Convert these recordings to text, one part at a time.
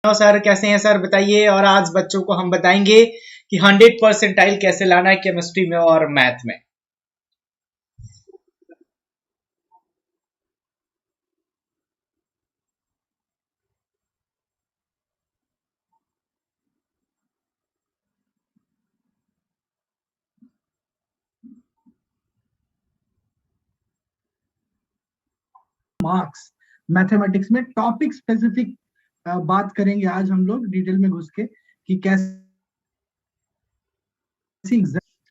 Sir कैसे हैं sir बताइए। और आज बच्चों को हम बताएंगे कि 100% कैसे लाना है केमिस्ट्री में और मैथ में। मार्क्स मैथमेटिक्स में टॉपिक स्पेसिफिक बात करेंगे आज हम लोग डिटेल में घुस के कि कैसे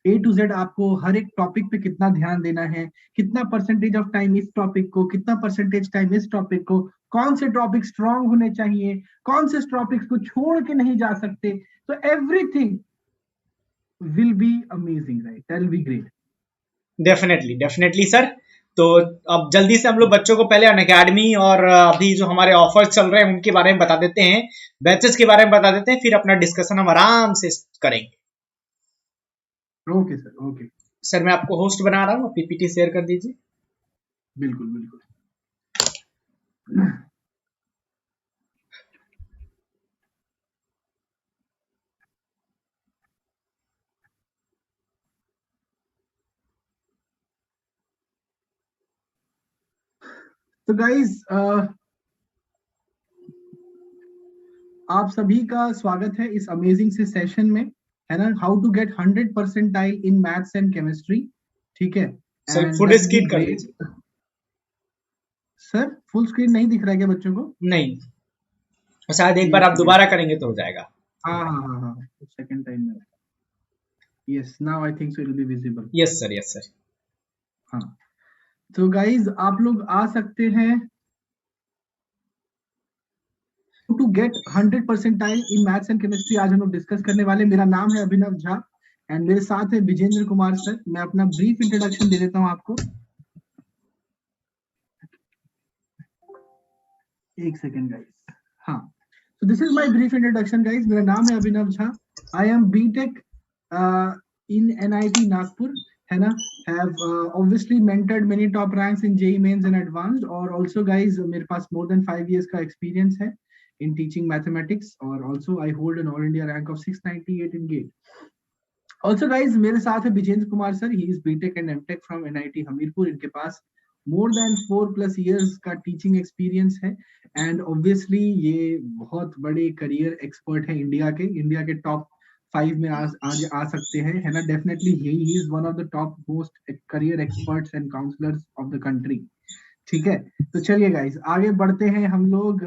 ए टू जेड आपको हर एक टॉपिक पे कितना ध्यान देना है, कितना परसेंटेज ऑफ टाइम इस टॉपिक को, कितना परसेंटेज टाइम इस टॉपिक को, कौन से टॉपिक स्ट्रांग होने चाहिए, कौन से टॉपिक्स को छोड़ के नहीं जा सकते। तो everything will be amazing, right? That will be great. Definitely sir. तो अब जल्दी से हम लोग बच्चों को पहले अनअकैडमी और अभी जो हमारे ऑफर्स चल रहे हैं उनके बारे में बता देते हैं, बैचेस के बारे में बता देते हैं, फिर अपना डिस्कशन हम आराम से करेंगे। ओके सर, ओके सर मैं आपको होस्ट बना रहा हूँ, पीपीटी शेयर कर दीजिए। बिल्कुल बिल्कुल। तो गाइज आप सभी का स्वागत है इस अमेजिंग से सेशन में, है ना? How to get 100% in maths and chemistry. ठीक है सर फुल स्क्रीन कर दीजिए। सर फुल स्क्रीन नहीं दिख रहा है क्या बच्चों को? नहीं, शायद एक बार आप दोबारा करेंगे तो हो जाएगा। हाँ हाँ हाँ हाँ, सेकंड टाइम में। Yes, now I think so it will be visible. Yes sir. हाँ, तो गाइज आप लोग आ सकते हैं to get 100% in maths and chemistry. आज हम लोग डिस्कस करने वाले। मेरा नाम है अभिनव झा एंड मेरे साथ है विजेंद्र कुमार सर। मैं अपना ब्रीफ इंट्रोडक्शन दे देता हूं आपको। एक सेकेंड गाइज। हाँ, so this is my brief introduction guys. मेरा नाम है अभिनव Jha. I am BTech in NIT Nagpur, है ना? Have obviously mentored many top ranks in JEE Mains and Advanced, और also guys मेरे पास more than 5 years का experience है in teaching mathematics, और also I hold an all India rank of 698 in GATE. Also guys मेरे साथ है Vijendra Kumar sir. He is BTech and MTech from NIT Hamirpur. इनके पास मोर देन 4+ years का टीचिंग एक्सपीरियंस है एंड ऑब्वियसली ये बहुत बड़े करियर एक्सपर्ट है। इंडिया के टॉप 5 में आज आ सकते हैं, है ना? Definitely he is one of the top most career experts and counsellors of the country. ठीक है, तो चलिए गाइस आगे बढ़ते हैं हम लोग।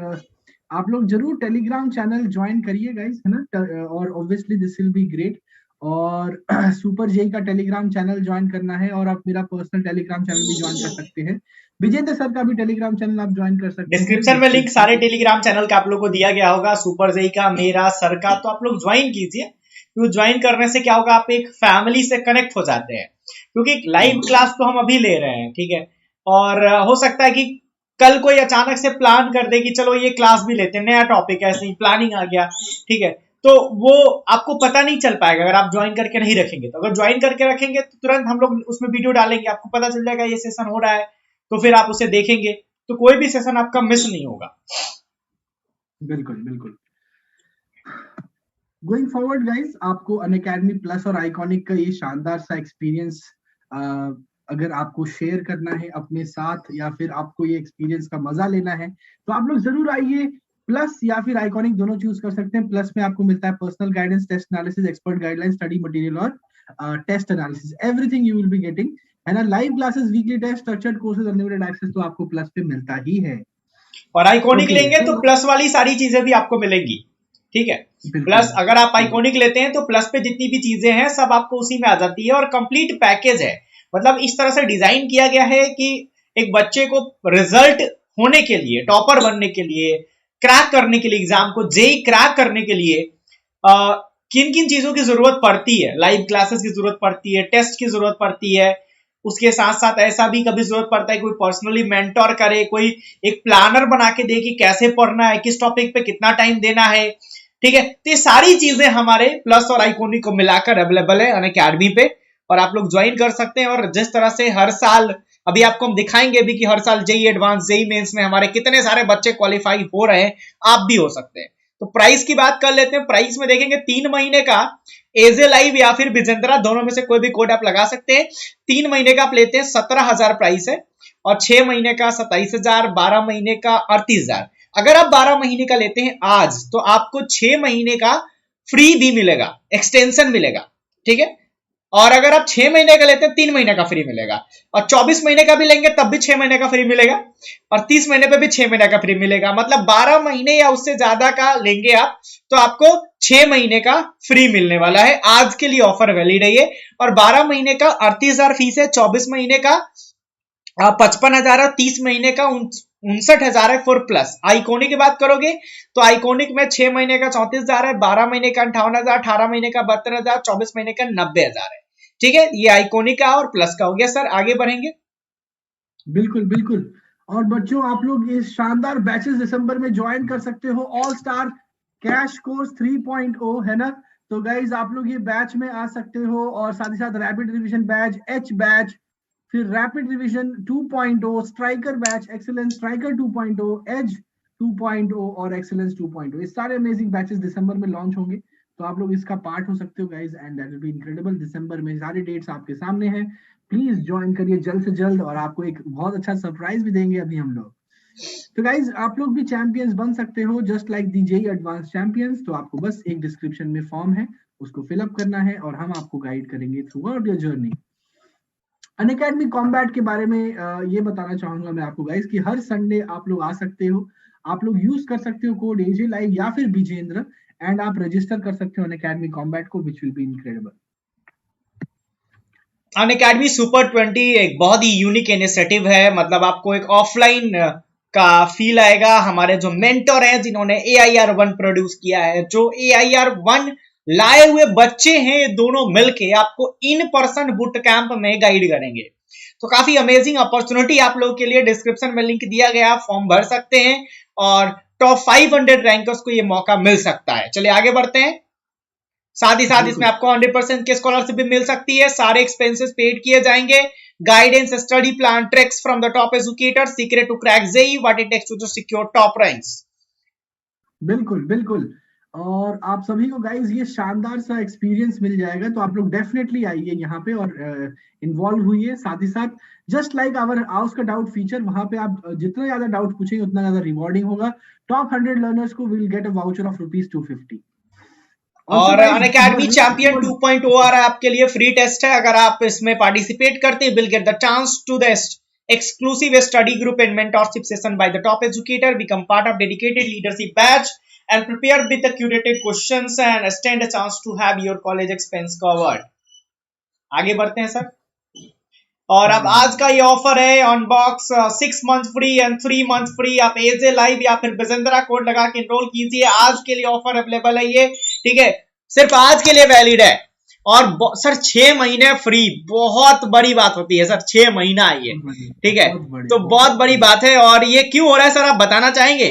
आप लोग जरूर टेलीग्राम चैनल ज्वाइन करिए गाइस, है ना? और obviously this will be great. और सुपर जेई का टेलीग्राम चैनल ज्वाइन करना है, और आप मेरा पर्सनल टेलीग्राम चैनल भी ज्वाइन कर सकते हैं। विजेंद्र सर का भी टेलीग्राम चैनल आप ज्वाइन कर सकते हैं। डिस्क्रिप्शन में लिंक सारे टेलीग्राम चैनल का आप लोग को दिया गया होगा, सुपर जेई का, मेरा, सर का। तो आप लोग ज्वाइन कीजिए, क्योंकि ज्वाइन करने से क्या होगा, आप एक फैमिली से कनेक्ट हो जाते हैं। क्योंकि लाइव क्लास तो हम अभी ले रहे हैं, ठीक है, और हो सकता है कि कल कोई अचानक से प्लान कर दे कि चलो ये क्लास भी लेते हैं, नया टॉपिक, ऐसे ही प्लानिंग आ गया, ठीक है, तो वो आपको पता नहीं चल पाएगा अगर आप ज्वाइन करके नहीं रखेंगे। तो अगर ज्वाइन करके रखेंगे तो तुरंत हम लोग उसमें वीडियो डालेंगे, आपको पता चल जाएगा ये सेशन हो रहा है, तो फिर आप उसे देखेंगे, तो कोई भी सेशन आपका मिस नहीं होगा। बिल्कुल बिल्कुल। गोइंग फॉरवर्ड गाइस, आपको अनअकैडमी प्लस और आइकॉनिक का ये शानदार सा एक्सपीरियंस अगर आपको शेयर करना है अपने साथ, या फिर आपको ये एक्सपीरियंस का मजा लेना है, तो आप लोग जरूर आइए। प्लस या फिर आइकॉनिक दोनों चूज कर सकते हैं। प्लस में आपको मिलता है personal guidance, test analysis, expert guideline, study material और test analysis. Everything you will be getting, है ना? Live classes, weekly test, structured courses, unlimited access तो आपको प्लस पे मिलता ही है। और आइकॉनिक लेंगे तो प्लस वाली सारी चीजें भी आपको मिलेंगी, ठीक है। प्लस अगर आप आइकॉनिक लेते हैं तो प्लस पे जितनी भी चीजें हैं सब आपको उसी में आ जाती है, और कंप्लीट पैकेज है। मतलब इस तरह से डिजाइन किया गया है कि एक बच्चे को रिजल्ट होने के लिए, टॉपर बनने के लिए, क्रैक करने के लिए, एग्जाम को जेई क्रैक करने के लिए किन किन चीजों की जरूरत पड़ती है। लाइव क्लासेस की जरूरत पड़ती है, टेस्ट की जरूरत पड़ती है, उसके साथ साथ ऐसा भी कभी जरूरत पड़ता है कोई पर्सनली मेंटोर करे, कोई एक प्लानर बना के दे कि कैसे पढ़ना है, किस टॉपिक पे कितना टाइम देना है, ठीक है। तो ये सारी चीजें हमारे प्लस और आइकॉनिक को मिलाकर अवेलेबल है अनअकैडमी पे, और आप लोग ज्वाइन कर सकते हैं। और जिस तरह से हर साल, अभी आपको हम दिखाएंगे भी कि हर साल जेई एडवांस, जेई मेंस में हमारे कितने सारे बच्चे क्वालिफाई हो रहे हैं, आप भी हो सकते हैं। तो प्राइस की बात कर लेते हैं। प्राइस में देखेंगे 3 महीने का एजे लाइव या फिर बिजेंद्रा, दोनों में से कोई भी कोड आप लगा सकते हैं। 3 महीने का आप लेते हैं 17,000 प्राइस है, और 6 महीने का 27,000, 12 महीने का 38,000। अगर आप 12 महीने का लेते हैं आज, तो आपको 6 महीने का फ्री भी मिलेगा, एक्सटेंशन मिलेगा, ठीक है। और अगर आप 6 महीने का लेते हैं 3 महीने का फ्री मिलेगा, और 24 महीने का भी लेंगे तब भी 6 महीने का फ्री मिलेगा, और 30 महीने पे भी 6 महीने का फ्री मिलेगा। मतलब 12 महीने या उससे ज्यादा का लेंगे आप तो आपको 6 महीने का फ्री मिलने वाला है। आज के लिए ऑफर वैलिड है ये। और 12 महीने का 38,000 फीस है, 24 महीने का 55,000 और 30 महीने का 59,000 है फॉर प्लस। आइकोनिक की बात करोगे तो आइकोनिक में 6 महीने का 34,000 है, 12 महीने का 58,000, 18 महीने का 72,000, 24 महीने का 90,000 है, ठीक है। ये आइकोनिक का और प्लस का हो गया। सर आगे बढ़ेंगे। बिल्कुल बिल्कुल। और बच्चों आप लोग इस शानदार बैचेस दिसंबर में ज्वाइन कर सकते हो, ऑल स्टार कैश कोर्स 3.0 है ना। तो गाइज आप लोग ये बैच में आ सकते हो, और साथ ही साथ rapid revision batch, H batch, फिर rapid revision 2.0, striker batch, excellence striker 2.0, edge 2.0 और एक्सीलेंस 2.0। ये सारे अमेजिंग बैचेस दिसंबर में लॉन्च होंगे, तो आप लोग इसका पार्ट हो सकते हो guys, and that will be incredible. दिसंबर में सारे डेट्स आपके सामने हैं, प्लीज ज्वाइन करिए जल्द से जल्द, और आपको एक बहुत अच्छा सरप्राइज भी देंगे अभी हम लोग। तो गाइज आप लोग भी चैंपियंस बन सकते हो just like the JEE advance champions. तो आपको बस एक डिस्क्रिप्शन में फॉर्म है, उसको फिलअप करना है, और हम आपको गाइड करेंगे through out your journey. Unacademy combat के बारे में ये बताना चाहूंगा मैं आपको गाइज कि हर संडे आप लोग आ सकते हो, आप लोग यूज कर सकते हो कोड एजे लाइव या फिर विजेंद्र, एंड आप रजिस्टर कर सकते हो अनअकैडमी कॉम्बैट को, which will be incredible. Unacademy super 20 एक बहुत ही यूनिक इनिशिएटिव है। मतलब आपको एक ऑफलाइन का फील आएगा। हमारे जो मेंटर हैं जिन्होंने AIR-1 प्रोड्यूस किया है, जो AIR-1 लाए हुए बच्चे हैं, दोनों मिलके आपको इन पर्सन बूट कैंप में गाइड करेंगे। तो काफी अमेजिंग अपॉर्चुनिटी आप लोगों के लिए। डिस्क्रिप्शन में लिंक दिया गया, फॉर्म भर सकते हैं और टॉप 500 रैंकर्स को ये मौका मिल सकता है। चलिए आगे बढ़ते हैं। साथ ही साथ इसमें आपको 100% की स्कॉलरशिप भी मिल सकती है, सारे एक्सपेंसेस पेड किए जाएंगे। Guidance, study plan, tricks from the top educator, secret to crack JEE, what it takes to secure top ranks. बिल्कुल बिल्कुल। और आप सभी को गाइज ये शानदार सा एक्सपीरियंस मिल जाएगा, तो आप लोग डेफिनेटली आइए यहाँ पे और इन्वॉल्व हुई। साथ ही साथ जस्ट लाइक आवर आउस का डाउट फीचर, वहां पे आप जितना ज्यादा डाउट पूछेंगे उतना ज्यादा रिवॉर्डिंग होगा। टॉप 100 लर्नर्स को will get a voucher of ₹250। और अनअकैडमी चैंपियन 2.0 आ रहा है आपके लिए, फ्री टेस्ट है। अगर आप इसमें पार्टिसिपेट करते हैं, will get the chance to the exclusive study group and mentorship session by the top educator, become part of dedicated leadership batch and prepare with the curated questions and stand a chance to have your college expense covered। आगे बढ़ते हैं sir. और अब आज का ये offer है on box 6 month free and 3 month free. आप एजे लाइव या फिर बिजेंद्रा कोड लगा के इनरोल कीजिए। आज के लिए ऑफर अवेलेबल है ये, ठीक है, सिर्फ आज के लिए वैलिड है। और सर 6 महीने फ्री, बहुत बड़ी बात होती है सर, 6 महीना है ये, ठीक है, तो बहुत बड़ी बात है। और ये क्यों हो रहा है सर, आप बताना चाहेंगे?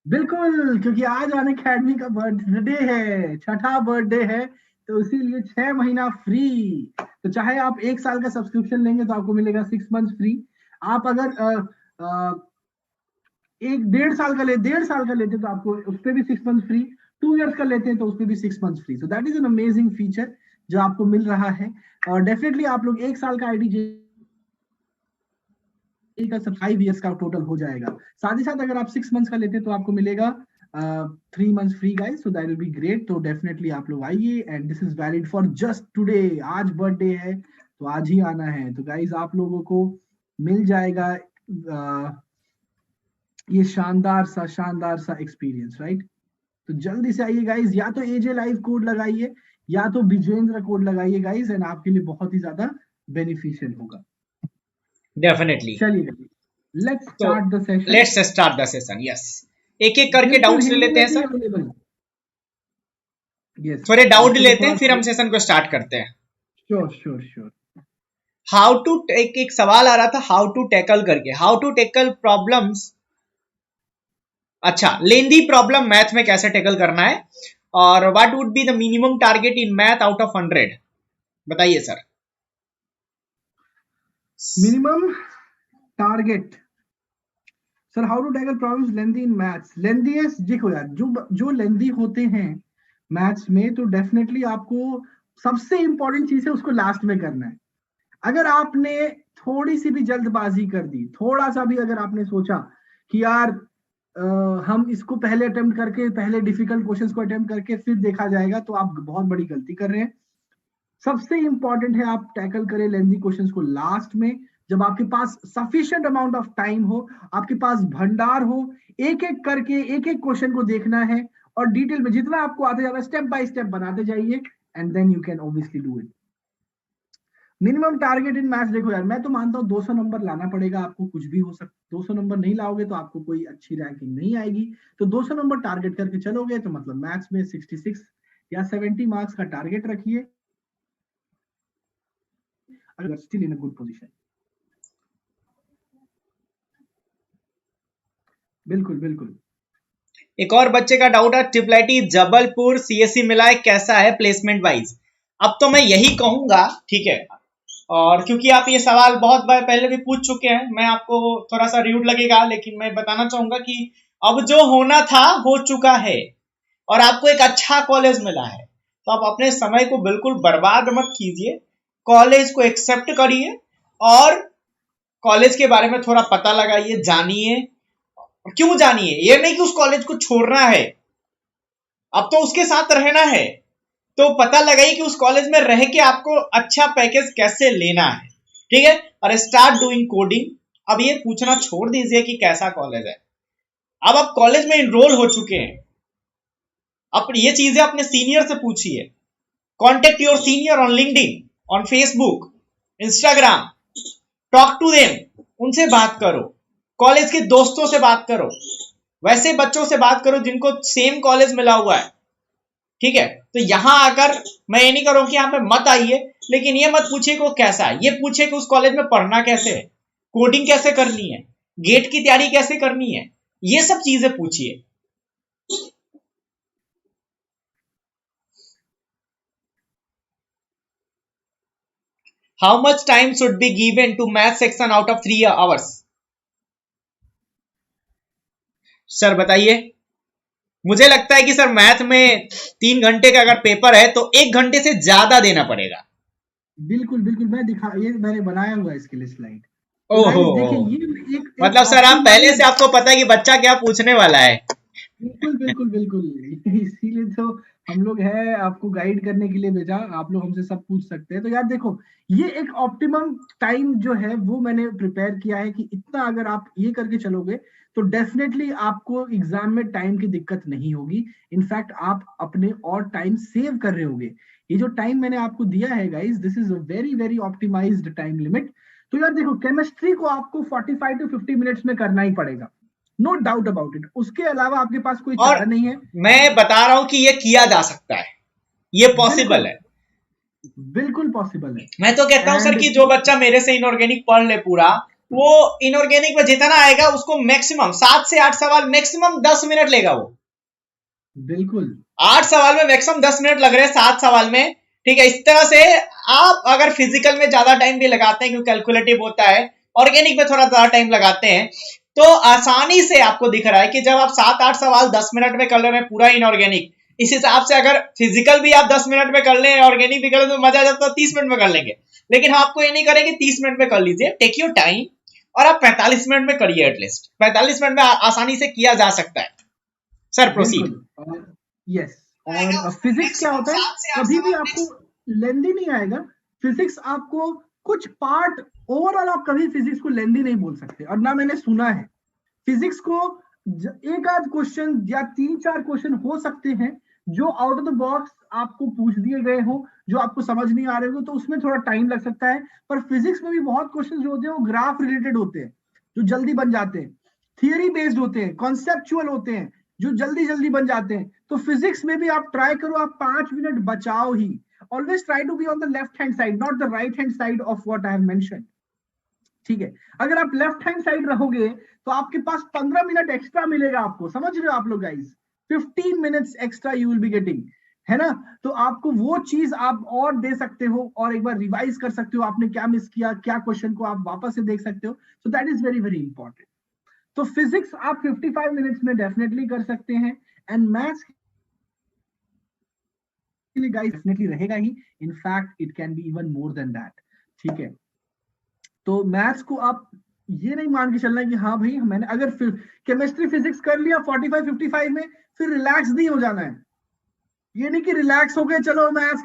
बिल्कुल, क्योंकि आज अनअकैडमी का बर्थडे है, छठा बर्थडे है, तो इसीलिए 6 महीना फ्री। तो चाहे आप 1 साल का सब्सक्रिप्शन लेंगे तो आपको मिलेगा 6 मंथ फ्री। आप अगर 1.5 साल का लेते तो आपको उस पर भी 6 मंथ फ्री। 2 इयर्स का लेते हैं तो उसमें भी 6 month free. So that is an amazing feature जो आपको मिल रहा है। और डेफिनेटली आप लोग 1 साल का आईडी का सब 5 इयर्स का टोटल हो जाएगा। साथ ही साथ अगर आप 6 मंथ्स का लेते हैं तो आपको मिलेगा 3 months free guys. So that will be great. तो डेफिनेटली आप लोग आइए, and this is valid for just today. आज बर्थडे है तो आज ही आना है। तो गाइस आप लोगों को मिल जाएगा ये शानदार सा एक्सपीरियंस, राइट। तो जल्दी से आइए गाइस, या तो एजे लाइव कोड लगाइए या तो विजेंद्र कोड लगाइए गाइस, एंड आपके लिए बहुत ही ज्यादा बेनिफिशियल होगा। डेफिनेटली। चलिए let's start the session. Let's start the session. Yes, एक एक करके डाउट्स ले लेते हैं सर। थोड़े डाउट लेते हैं, फिर हम सेशन को स्टार्ट करते हैं। श्योर। हाउ टू, एक सवाल आ रहा था, हाउ टू टैकल करके, हाउ टू टैकल प्रॉब्लम्स। अच्छा, लेंदी प्रॉब्लम मैथ में कैसे टैकल करना है, और what would be the minimum target in math out of 100, बताइए सर। Minimum target sir how to tackle problems lengthy in maths? Lengthiest देखो यार, जो लेंथी होते हैं मैथ्स में, तो डेफिनेटली आपको सबसे इंपॉर्टेंट चीज है उसको लास्ट में करना है। अगर आपने थोड़ी सी भी जल्दबाजी कर दी, थोड़ा सा भी अगर आपने सोचा कि यार हम इसको पहले अटेम्प्ट करके, पहले डिफिकल्ट क्वेश्चंस को अटेम्प्ट करके फिर देखा जाएगा, तो आप बहुत बड़ी गलती कर रहे हैं। सबसे इंपॉर्टेंट है आप टैकल करें लेंथी क्वेश्चंस को लास्ट में, जब आपके पास सफिशिएंट अमाउंट ऑफ टाइम हो, आपके पास भंडार हो, एक एक करके एक एक क्वेश्चन को देखना है और डिटेल में जितना आपको आते जाएगा स्टेप बाय स्टेप बनाते जाइए, and then you can obviously do it. Minimum target in maths, देखो यार मैं तो मानता हूँ 200 नंबर लाना पड़ेगा आपको, कुछ भी हो सकता। 200 नंबर नहीं लाओगे तो आपको कोई अच्छी रैंकिंग नहीं आएगी। तो 200 नंबर टारगेट करके चलोगे तो मतलब मैथ्स में 66 या 70 मार्क्स का टारगेट रखिए, अगर still in a good position. बिल्कुल बिल्कुल। एक और बच्चे का डाउट है, ट्रिपल जबलपुर सीएससी मिला है, कैसा है प्लेसमेंट वाइज? अब तो मैं यही कहूंगा, ठीक है, और क्योंकि आप ये सवाल बहुत बार पहले भी पूछ चुके हैं, मैं आपको थोड़ा सा रूड लगेगा लेकिन मैं बताना चाहूंगा कि अब जो होना था हो चुका है और आपको एक अच्छा कॉलेज मिला है, तो आप अपने समय को बिल्कुल बर्बाद मत कीजिए। कॉलेज को एक्सेप्ट करिए और कॉलेज के बारे में थोड़ा पता लगाइए, जानिए। क्यों जानिए? ये नहीं कि उस कॉलेज को छोड़ना है, अब तो उसके साथ रहना है, तो पता लगाइए कि उस कॉलेज में रह के आपको अच्छा पैकेज कैसे लेना है, ठीक है। और स्टार्ट डूइंग कोडिंग। अब ये पूछना छोड़ दीजिए कि कैसा कॉलेज है, अब आप कॉलेज में इनरोल हो चुके हैं, अब ये चीजें अपने सीनियर से पूछिए। Contact your senior on LinkedIn, on Facebook, Instagram, talk to them, उनसे बात करो, कॉलेज के दोस्तों से बात करो, वैसे बच्चों से बात करो जिनको सेम कॉलेज मिला हुआ है, ठीक है। तो यहां आकर मैं ये नहीं करूं कि यहां पे मत आइए, लेकिन ये मत पूछिए कि वो कैसा है, ये पूछिए कि उस कॉलेज में पढ़ना कैसे है, कोडिंग कैसे करनी है, गेट की तैयारी कैसे करनी है, ये सब चीजें पूछिए। How much time should be given to math section out of 3 hours? Sir बताइए। मुझे लगता है कि सर मैथ में 3 घंटे का अगर पेपर है तो 1 घंटे से ज्यादा देना पड़ेगा। बिल्कुल बिल्कुल, ये मैंने बनाया हुआ है इसके लिए स्लाइड। ओहो, देखिए ये एक मतलब सर आप पहले से आपको पता है कि बच्चा क्या पूछने वाला है। बिल्कुल बिल्कुल बिल्कुल इसीलिए तो हम लोग है आपको गाइड करने के लिए भेजा, आप लोग हमसे सब पूछ सकते हैं। तो यार देखो, ये एक ऑप्टिमम टाइम जो है वो मैंने प्रिपेयर किया है कि इतना अगर आप ये करके चलोगे तो डेफिनेटली आपको एग्जाम में टाइम की दिक्कत नहीं होगी। इनफैक्ट आप अपने और टाइम सेव कर रहे होगे। ये जो टाइम मैंने आपको दिया है guys, this is a very very optimised time limit. तो यार देखो, केमिस्ट्री को आपको 45 टू 50 मिनट्स में करना ही पड़ेगा, नो डाउट अबाउट इट। उसके अलावा आपके पास कोई और चारा नहीं है। मैं बता रहा हूं कि ये किया जा सकता है, ये पॉसिबल है, बिल्कुल पॉसिबल है। मैं तो कहता हूं सर कि जो बच्चा मेरे से इनऑर्गेनिक पढ़ ले पूरा, वो इनऑर्गेनिक में जितना आएगा उसको मैक्सिमम 7 से 8 सवाल, मैक्सिमम 10 मिनट लेगा वो। बिल्कुल 8 सवाल में मैक्सिमम 10 मिनट लग रहे हैं 7 सवाल में, ठीक है। इस तरह से आप अगर फिजिकल में ज्यादा टाइम भी लगाते हैं क्योंकि कैलकुलेटिव होता है, ऑर्गेनिक में थोड़ा ज्यादा टाइम लगाते हैं, तो आसानी से आपको दिख रहा है कि जब आप 7-8 सवाल 10 मिनट में कर ले रहे हैं पूरा इनऑर्गेनिक, इस हिसाब से अगर फिजिकल भी आप 10 मिनट में कर लें, ऑर्गेनिक भी कर लें, तो मजा आ जाता है 30 मिनट में कर लेंगे। लेकिन हम आपको ये नहीं करेंगे 30 मिनट में कर लीजिए, टेक योर टाइम, और आप 45 मिनट में करिए, एटलीस्ट 45 मिनट में आसानी से किया जा सकता है। Sir proceed. यस। और फिजिक्स क्या होता है, कभी भी आपको लेंदी नहीं आएगा फिजिक्स। आपको कुछ पार्ट, ओवरऑल आप कभी फिजिक्स को लेंदी नहीं बोल सकते, और ना मैंने सुना है फिजिक्स को। एक आध क्वेश्चन या 3-4 क्वेश्चन हो सकते हैं जो आउट ऑफ द बॉक्स आपको पूछ दिए गए हो, जो आपको समझ नहीं आ रहे हो, तो उसमें थोड़ा टाइम लग सकता है। पर फिजिक्स में भी बहुत क्वेश्चन जो होते हैं वो ग्राफ रिलेटेड होते हैं, जो जल्दी बन जाते हैं, थियरी बेस्ड होते हैं, कॉन्सेप्चुअल होते हैं, जो जल्दी जल्दी बन जाते हैं। तो फिजिक्स में भी आप ट्राई करो, आप 5 मिनट बचाओ ही। Always try to be on the left hand side, not the right hand side of what I have mentioned, ठीक है। अगर आप लेफ्ट हैंड साइड रहोगे तो आपके पास 15 मिनट एक्स्ट्रा मिलेगा आपको, समझ रहे हो आप लोग guys? 15 minutes extra you will be getting, है ना। तो आपको वो चीज आप और दे सकते हो और एक बार रिवाइज कर सकते हो, आपने क्या मिस किया, क्या क्वेश्चन को आप वापस से देख सकते हो। So that is very very important. तो फिजिक्स आप 55 मिनट्स में डेफिनेटली कर सकते हैं, एंड मैथ्स के लिए गाइस डेफिनेटली रहेगा ही, in fact it can be even more than that, ठीक है। तो मैथ्स को आप ये नहीं मान के चलना है कि हाँ भाई मैंने अगर फिर केमिस्ट्री फिजिक्स कर लिया 45-55 में, फिर रिलैक्स नहीं हो जाना है। ये नहीं कि रिलैक्स हो गए चलो मैथ्स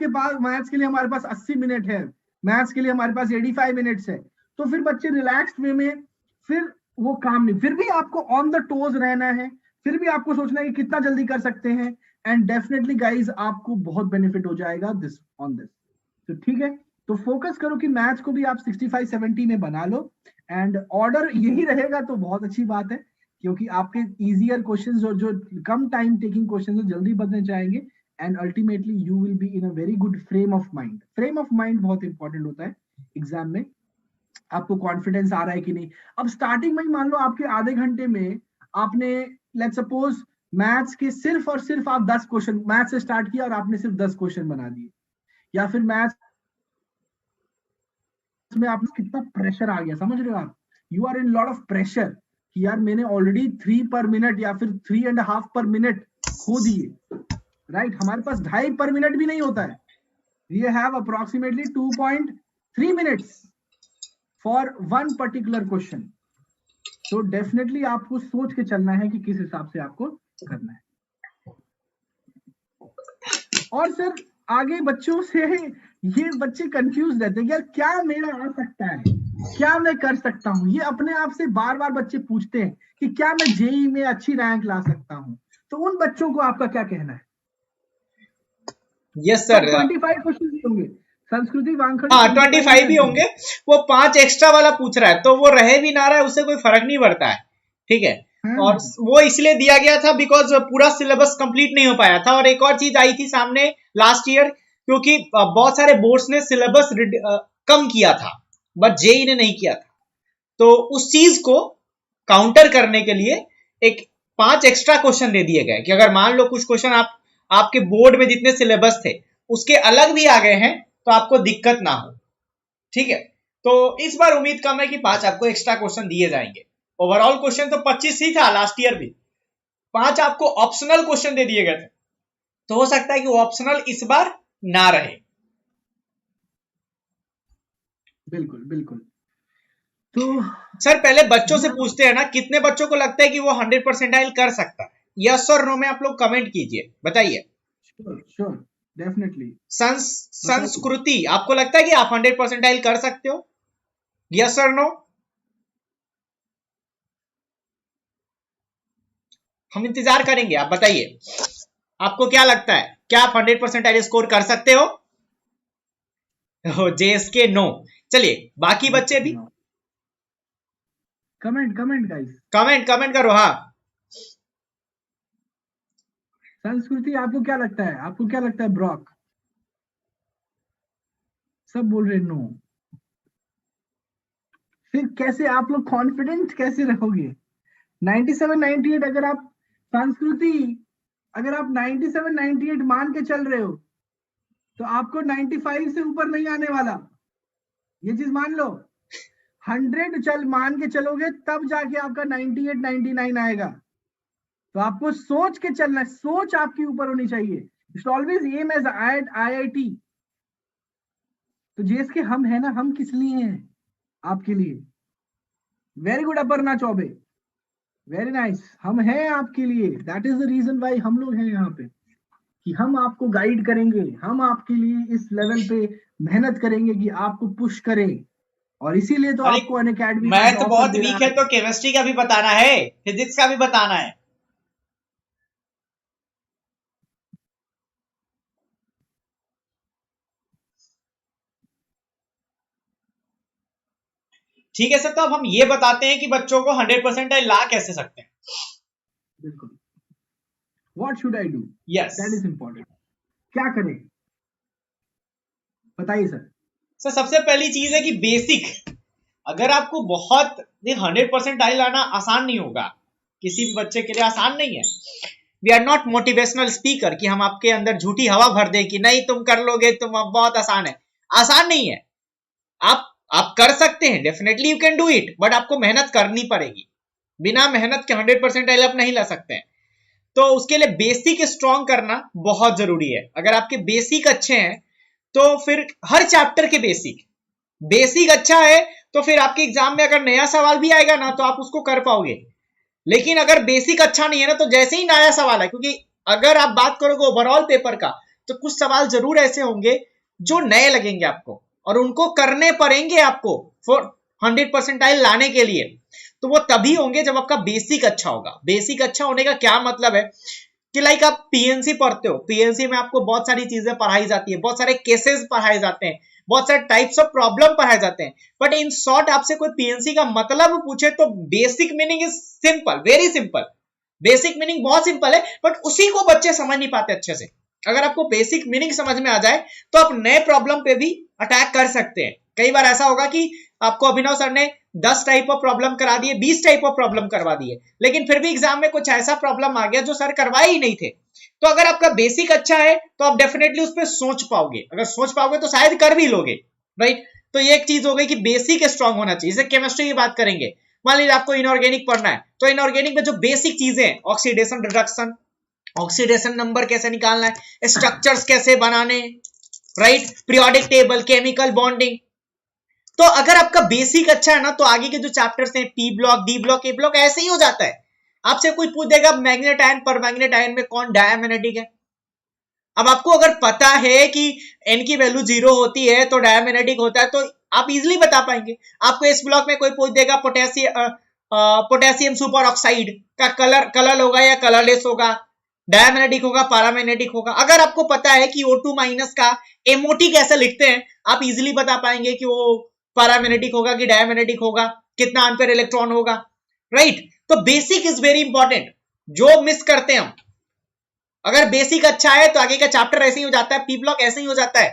के लिए हमारे पास 80 मिनट है, मैथ्स के लिए हमारे पास 85 मिनट्स है, तो फिर बच्चे रिलैक्स्ड वे में, फिर वो काम नहीं, फिर भी आपको ऑन द टोज रहना है, फिर भी आपको सोचना है कि कितना जल्दी कर सकते हैं, एंड डेफिनेटली गाइज आपको बहुत बेनिफिट हो जाएगा दिस ऑन दिस। तो ठीक है, तो फोकस करो कि मैथ्स को भी आप 65-70 में बना लो, एंड ऑर्डर यही रहेगा तो बहुत अच्छी बात है, क्योंकि आपके इजियर क्वेश्चंस और जो कम टाइम टेकिंग क्वेश्चंस है जल्दी बनने चाहेंगे, and ultimately you will be in a very good frame of mind. Frame of mind बहुत इंपॉर्टेंट होता है एग्जाम में, आपको कॉन्फिडेंस आ रहा है कि नहीं। अब स्टार्टिंग में ही मान लो आपके आधे घंटे में आपने लेट्स सपोज मैथ्स के सिर्फ और सिर्फ आप 10 क्वेश्चन मैथ्स से स्टार्ट किया और आपने सिर्फ 10 क्वेश्चन बना दिए, या फिर मैथ्स में आप कितना प्रेशर आ गया, समझ रहे हो आप, you are in lot of pressure कि यार मैंने ऑलरेडी 3 पर मिनट या फिर 3.5 पर मिनट खो दिए, राइट। हमारे पास 2.5 पर मिनट भी नहीं होता है, we have approximately 2.3 minutes for one particular question. तो डेफिनेटली आपको सोच के चलना है कि किस हिसाब से आपको करना है। और सर आगे बच्चों से ये बच्चे कंफ्यूज रहते हैं यार क्या मेरा आ सकता है, क्या मैं कर सकता हूँ, ये अपने आप से बार बार बच्चे पूछते हैं कि क्या मैं जेई में अच्छी रैंक ला सकता हूँ। तो उन बच्चों को आपका क्या कहना है? यस सर, 25 क्वेश्चन होंगे, संस्कृति वानखड़े हाँ 25 भी होंगे। वो 5 एक्स्ट्रा वाला पूछ रहा है तो वो रहे भी ना रहे उससे कोई फर्क नहीं पड़ता है, ठीक है। और वो इसलिए दिया गया था बिकॉज पूरा सिलेबस कंप्लीट नहीं हो पाया था। और एक और चीज आई थी सामने लास्ट ईयर, क्योंकि बहुत सारे बोर्ड्स ने सिलेबस कम किया था बट जेई ने नहीं किया था, तो उस चीज को काउंटर करने के लिए एक 5 एक्स्ट्रा क्वेश्चन दे दिए गए कि अगर मान लो कुछ क्वेश्चन आपके बोर्ड में जितने सिलेबस थे उसके अलग भी आ गए हैं तो आपको दिक्कत ना हो, ठीक है। तो इस बार उम्मीद कम है कि 5 आपको एक्स्ट्रा क्वेश्चन दिए जाएंगे। ओवरऑल क्वेश्चन तो 25 ही था लास्ट ईयर भी, 5 आपको ऑप्शनल क्वेश्चन दे दिए गए थे, तो हो सकता है कि वो ऑप्शनल इस बार ना रहे। बिल्कुल बिल्कुल। तो सर पहले बच्चों से पूछते हैं ना, कितने बच्चों को लगता है कि वो 100 परसेंटाइल कर सकता है? यस और नो में आप लोग कमेंट कीजिए, बताइए। Sure definitely. संस्कृति, आपको लगता है कि आप 100 परसेंटाइल कर सकते हो? यस और नो? हम इंतजार करेंगे, आप बताइए आपको क्या लगता है, क्या आप 100 परसेंटाइल स्कोर कर सकते हो? JSK no. चलिए बाकी बच्चे भी कमेंट गाइस, कमेंट करो। हाँ संस्कृति आपको क्या लगता है, आपको क्या लगता है ब्रॉक? सब बोल रहे नो, फिर कैसे आप लोग कॉन्फिडेंट कैसे रहोगे? 97-98 अगर आप संस्कृति अगर आप 97-98 मान के चल रहे हो तो आपको 95 से ऊपर नहीं आने वाला, ये चीज मान लो। 100 मान के चलोगे तब जाके आपका 98-99 आएगा। तो आपको सोच के चलना है, सोच आपकी ऊपर होनी चाहिए। Always aim as IIT। तो जेएसके हम है ना, हम किस लिए हैं? आपके लिए। Very good Aparna Choubey, very nice. हम हैं आपके लिए, that is the reason why हम लोग हैं यहाँ पे, कि हम आपको गाइड करेंगे, हम आपके लिए इस लेवल पे मेहनत करेंगे कि आपको पुश करें। और इसीलिए तो आपको अनअकैडमी मैथ बहुत वीक है तो केमिस्ट्री का भी बताना है, फिजिक्स का भी बताना है। ठीक है सर, तो अब हम ये बताते हैं कि बच्चों को 100 परसेंटाइल ला कैसे सकते हैं। बिल्कुल, what should I do? Yes, that is important. क्या करें बताइए सर। सर सबसे पहली चीज है कि बेसिक, अगर आपको बहुत 100 परसेंटाइल लाना आसान नहीं होगा, किसी भी बच्चे के लिए आसान नहीं है। We are not motivational speaker कि हम आपके अंदर झूठी हवा भर दें कि नहीं तुम कर लोगे, तुम अब बहुत आसान है। आसान नहीं है, आप कर सकते हैं, definitely you can do it, but आपको मेहनत करनी पड़ेगी। बिना मेहनत के 100 परसेंटाइल आप नहीं ला सकते हैं। तो उसके लिए बेसिक स्ट्रॉन्ग करना बहुत जरूरी है। अगर आपके बेसिक अच्छे हैं तो फिर हर चैप्टर के बेसिक अच्छा है तो फिर आपके एग्जाम में अगर नया सवाल भी आएगा ना तो आप उसको कर पाओगे। लेकिन अगर बेसिक अच्छा नहीं है ना तो जैसे ही नया सवाल है, क्योंकि अगर आप बात करोगे ओवरऑल पेपर का तो कुछ सवाल जरूर ऐसे होंगे जो नए लगेंगे आपको और उनको करने पड़ेंगे आपको फॉर 100 परसेंटाइल लाने के लिए। तो वो तभी होंगे जब आपका बेसिक अच्छा होगा। बेसिक अच्छा होने का क्या मतलब है कि लाइक आप पीएनसी पढ़ते हो, पीएनसी में आपको बहुत सारी चीजें पढ़ाई जाती है, बहुत सारे केसेस पढ़ाए जाते हैं, बहुत सारे टाइप्स ऑफ प्रॉब्लम पढ़ाए जाते हैं। बट इन शॉर्ट आपसे कोई पीएनसी का मतलब पूछे तो basic meaning is simple, very simple. Basic meaning बहुत सिंपल है बट उसी को बच्चे समझ नहीं पाते अच्छे से। अगर आपको बेसिक मीनिंग समझ में आ जाए तो आप नए प्रॉब्लम पे भी अटैक कर सकते हैं। कई बार ऐसा होगा कि आपको अभिनव सर ने 10 टाइप ऑफ प्रॉब्लम करा दिए, 20 टाइप ऑफ प्रॉब्लम करवा दिए, लेकिन फिर भी एग्जाम में कुछ ऐसा प्रॉब्लम आ गया जो सर करवाए ही नहीं थे। तो अगर आपका बेसिक अच्छा है तो आप डेफिनेटली उस पर सोच पाओगे, अगर सोच पाओगे तो शायद कर भी लोगे, राइट। तो ये एक चीज हो गई कि बेसिक स्ट्रांग होना चाहिए। जैसे केमिस्ट्री की बात करेंगे, मान लीजिए आपको इनऑर्गेनिक पढ़ना है तो इनऑर्गेनिक में जो बेसिक चीजें हैं, ऑक्सीडेशन रिडक्शन, ऑक्सीडेशन नंबर कैसे निकालना है, स्ट्रक्चर्स कैसे बनाने, right, periodic table, chemical bonding. तो अगर आपका बेसिक अच्छा है ना तो आगे के जो चैप्टर्स हैं पी ब्लॉक, डी ब्लॉक, ए ब्लॉक ऐसे ही हो जाता है। आपसे कोई पूछ देगा मैग्नेट आयन पर मैग्नेट आयन में कौन डायमैग्नेटिक है। अब आपको अगर पता है कि एन की वैल्यू 0 होती है तो डायमैग्नेटिक होता है तो आप इजीली बता पाएंगे। आपको इस ब्लॉक में कोई पूछ देगा पोटेशियम सुपर ऑक्साइड का कलर होगा या कलरलेस होगा, डायमैग्नेटिक होगा, पैरामैग्नेटिक होगा। अगर आपको पता है कि O2 माइनस का एमओटी कैसे लिखते हैं, आप इजीली बता पाएंगे कि वो पैरामैग्नेटिक होगा कि डायमैग्नेटिक होगा, कितना एम्पीयर इलेक्ट्रॉन होगा, राइट। तो बेसिक इज वेरी इंपॉर्टेंट, जो मिस करते हैं हम। अगर बेसिक अच्छा है तो आगे का चैप्टर ऐसे ही हो जाता है, पी ब्लॉक ऐसे ही हो जाता है,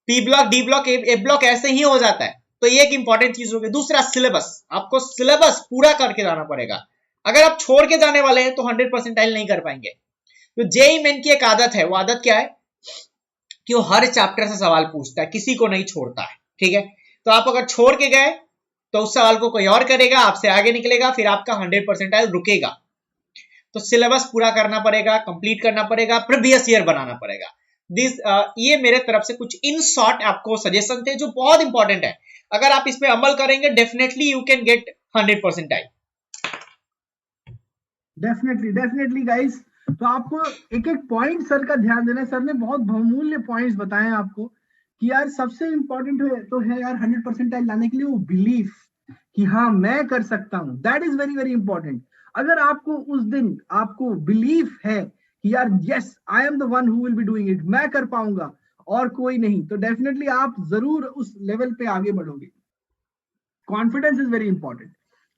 पी ब्लॉक, डी ब्लॉक, ए ब्लॉक ऐसे ही हो जाता है। तो ये एक इंपॉर्टेंट चीज होगी। दूसरा सिलेबस, आपको सिलेबस पूरा करके जाना पड़ेगा। अगर आप छोड़ के जाने वाले हैं तो 100 परसेंटाइल नहीं कर पाएंगे। तो जेईई मेन की एक आदत है, वो आदत क्या है कि वो हर चैप्टर से सवाल पूछता है, किसी को नहीं छोड़ता है, ठीक है। तो आप अगर छोड़ के गए तो उस सवाल को कोई और करेगा, आपसे आगे निकलेगा, फिर आपका 100 परसेंटाइल रुकेगा। तो सिलेबस पूरा करना पड़ेगा, कंप्लीट करना पड़ेगा, प्रीवियस ईयर बनाना पड़ेगा। ये मेरे तरफ से कुछ इन शॉर्ट आपको सजेशन थे जो बहुत इंपॉर्टेंट है। अगर आप इस पे अमल करेंगे definitely you can get 100 percentile. Definitely guys. तो आपको एक एक पॉइंट सर का ध्यान देना है। सर ने बहुत बहुमूल्य पॉइंट्स बताए आपको कि यार सबसे इंपॉर्टेंट तो है यार 100 परसेंटाइल लाने के लिए वो बिलीफ कि हाँ मैं कर सकता हूँ। That is very very important. अगर आपको उस दिन आपको बिलीफ है कि यार yes I am the one who will be doing it, मैं कर पाऊंगा और कोई नहीं, तो डेफिनेटली आप जरूर उस लेवल पे आगे बढ़ोगे। Confidence is very important.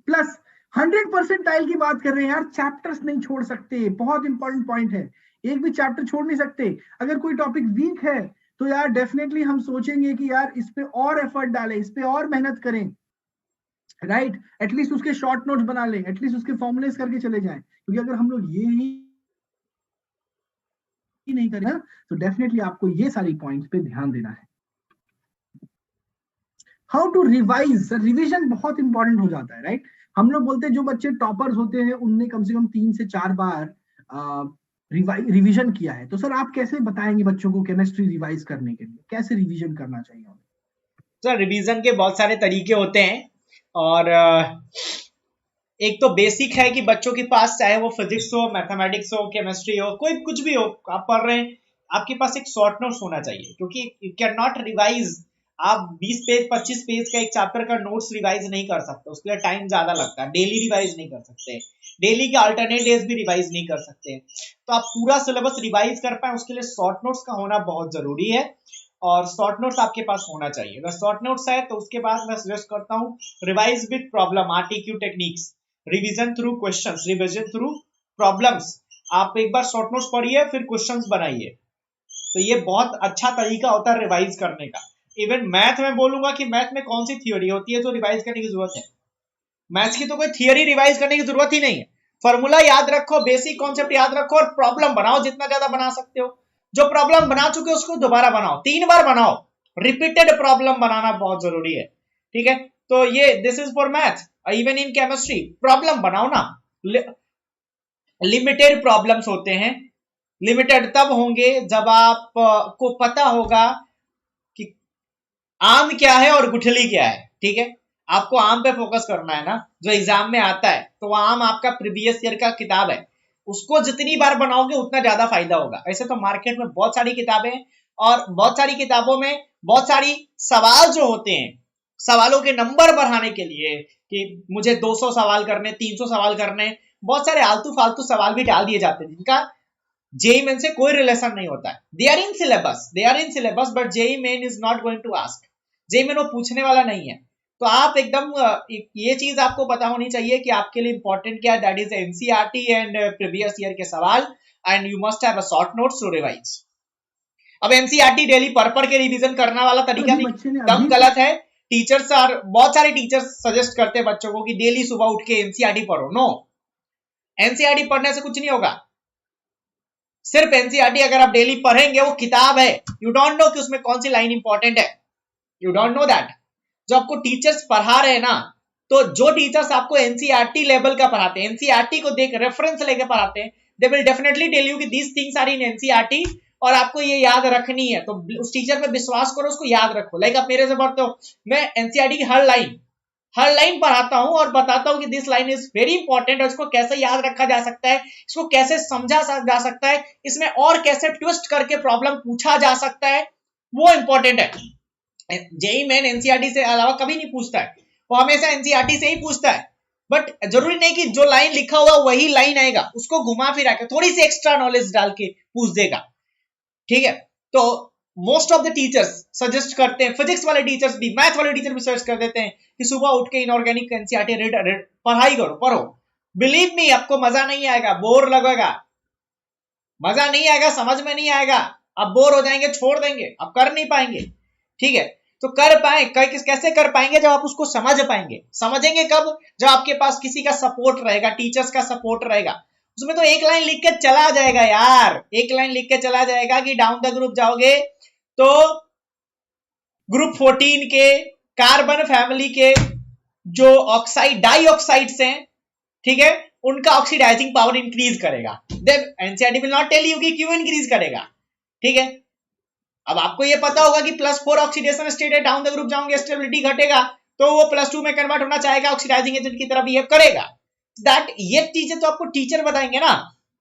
Plus 100 percentile की बात कर रहे हैं यार, चैप्टर्स नहीं छोड़ सकते, बहुत इंपॉर्टेंट पॉइंट है। एक भी चैप्टर छोड़ नहीं सकते। अगर कोई टॉपिक वीक है तो यार डेफिनेटली हम सोचेंगे कि यार इस पे और एफर्ट डालें, इस पे और मेहनत करें, राइट। एटलीस्ट उसके शॉर्ट नोट्स बना लें, एटलीस्ट उसके फॉर्मुलेस करके चले जाएं। क्योंकि अगर हम लोग ये ही नहीं करें तो डेफिनेटली आपको ये सारी पॉइंट्स पे ध्यान देना है। How to revise, sir revision बहुत इंपॉर्टेंट हो जाता है, राइट। हम लोग बोलते हैं जो बच्चे टॉपर्स होते हैं उनने कम से कम 3 से 4 बार रिवीजन किया है। तो सर आप कैसे बताएंगे बच्चों को केमिस्ट्री रिवाइज करने के लिए, कैसे रिवीजन करना चाहिए? सर रिवीजन के बहुत सारे तरीके होते हैं और एक तो बेसिक है कि बच्चों के पास चाहे वो फिजिक्स हो, मैथमेटिक्स हो, केमिस्ट्री हो, कोई कुछ भी हो आप पढ़ रहे हैं, आपके पास एक शॉर्ट नोट्स होना चाहिए। क्योंकि यू कैन नॉट रिवाइज, आप 20 पेज 25 पेज का एक चैप्टर का नोट्स रिवाइज नहीं कर सकते, उसके लिए टाइम ज्यादा लगता है। डेली रिवाइज नहीं कर सकते, डेली के अल्टरनेट डेज भी रिवाइज नहीं कर सकते। तो आप पूरा सिलेबस रिवाइज कर पाए उसके लिए शॉर्ट नोट्स का होना बहुत जरूरी है और शॉर्ट नोट्स आपके पास होना चाहिए। अगर शॉर्ट नोट्स है तो उसके बाद मैं सजेस्ट करता हूँ revise with problem, RTQ techniques, revision through questions, revision through problems. आप एक बार शॉर्ट नोट्स पढ़िए फिर क्वेश्चंस बनाइए, तो ये बहुत अच्छा तरीका होता है रिवाइज करने का। इवन मैथ में बोलूंगा कि मैथ में कौन सी थियोरी होती है जो रिवाइज करने की जरूरत है? मैथ्स की तो कोई थियोरी रिवाइज करने की जरूरत ही नहीं है। फॉर्मूला याद रखो, बेसिक कॉन्सेप्ट याद रखो और प्रॉब्लम बनाओ, जितना ज्यादा बना सकते हो। जो प्रॉब्लम बना चुके हो उसको दोबारा बनाओ, 3 बार बनाओ। रिपीटेड प्रॉब्लम बनाना बहुत जरूरी है, ठीक है। तो ये this is for math. Even in chemistry problem बनाओ ना, लिमिटेड प्रॉब्लम्स होते हैं। लिमिटेड तब होंगे जब आप को पता होगा कि आम क्या है और गुठली क्या है। ठीक है, आपको आम पे फोकस करना है ना, जो एग्जाम में आता है, तो आम आपका प्रीवियस ईयर का किताब है, उसको जितनी बार बनाओगे उतना ज्यादा फायदा होगा। ऐसे तो मार्केट में बहुत सारी किताबें हैं, और बहुत सारी किताबों में बहुत सारी सवाल जो होते हैं, सवालों के नंबर बढ़ाने के लिए कि मुझे 200 सवाल करने, 300 सवाल करने, बहुत सारे आलतू फालतू सवाल भी डाल दिए जाते हैं जिनका जेई मेन से कोई रिलेशन नहीं होता है। They are in syllabus, but JEE main is not going to ask. JEE main वो पूछने वाला नहीं है। तो आप एकदम ये चीज आपको पता होनी चाहिए कि आपके लिए इंपॉर्टेंट क्या है, that is NCERT and previous year के सवाल, and you must have a short notes to revise. अब एनसीईआरटी डेली पढ़ के रिवीजन करने वाला तरीका नहीं, एकदम गलत है। टीचर्स और बहुत सारे टीचर्स सजेस्ट करते हैं बच्चों को कि डेली सुबह उठ के एनसीईआरटी पढ़ो। नो, एनसीईआरटी पढ़ने से कुछ नहीं होगा। सिर्फ एनसीईआरटी अगर आप डेली पढ़ेंगे, वो किताब है, यू डोंट नो कि उसमें कौन सी लाइन इंपॉर्टेंट है, यू डोंट नो दैट। जो आपको टीचर्स पढ़ा रहे हैं ना, तो जो टीचर्स आपको एनसीईआरटी लेवल का पढ़ाते हैं, एनसीईआरटी को देख रेफरेंस लेके पढ़ाते हैं, they will definitely tell you कि these things are in NCERT, और आपको ये याद रखनी है। तो उस टीचर पे विश्वास करो, उसको याद रखो। लाइक आप मेरे से पढ़ते हो, मैं एनसीईआरटी की हर लाइन पढ़ाता हूं और बताता हूं कि this line is very important, और इसको कैसे याद रखा जा सकता है, इसको कैसे समझा जा सकता है, इसमें और कैसे ट्विस्ट करके प्रॉब्लम पूछा जा सकता है, वो इंपॉर्टेंट है। जेई मेन एनसीईआरटी से अलावा कभी नहीं पूछता है, वो हमेशा एनसीईआरटी से ही पूछता है। बट जरूरी नहीं कि जो लाइन लिखा हुआ वही लाइन आएगा, उसको घुमा फिरा के थोड़ी सी एक्स्ट्रा नॉलेज डाल के पूछ देगा। ठीक है, तो most of the teachers suggest करते हैं, फिजिक्स वाले टीचर्स भी, मैथ वाले टीचर भी सजेस्ट कर देते हैं कि सुबह उठ के इनऑर्गेनिक एनसीईआरटी पढ़ाई करो, पढ़ो। बिलीव मी, आपको मजा नहीं आएगा, बोर लगेगा, मजा नहीं आएगा, समझ में नहीं आएगा, आप बोर हो जाएंगे, छोड़ देंगे, आप कर नहीं पाएंगे। ठीक है, तो कर पाए कैसे कर पाएंगे, जब आप उसको समझ पाएंगे। समझेंगे कब, जब आपके पास किसी का सपोर्ट रहेगा, टीचर्स का सपोर्ट रहेगा। उसमें तो एक लाइन लिख के चला जाएगा यार, एक लाइन लिख के चला जाएगा कि डाउन द ग्रुप जाओगे तो ग्रुप 14 के कार्बन फैमिली के जो ऑक्साइड डाइऑक्साइड्स हैं, ठीक है, उनका ऑक्सीडाइजिंग पावर इंक्रीज करेगा। Then NCERT will not tell you कि क्यों इंक्रीज करेगा। ठीक है, अब आपको ये पता होगा कि +4 ऑक्सीडेशन स्टेट है, डाउन द ग्रुप जाओगे स्टेबिलिटी घटेगा, तो वो +2 में कन्वर्ट होना चाहेगा, ऑक्सीडाइजिंग एजेंट की तरह बिहेव करेगा। दैट ये चीजें तो आपको टीचर बताएंगे ना,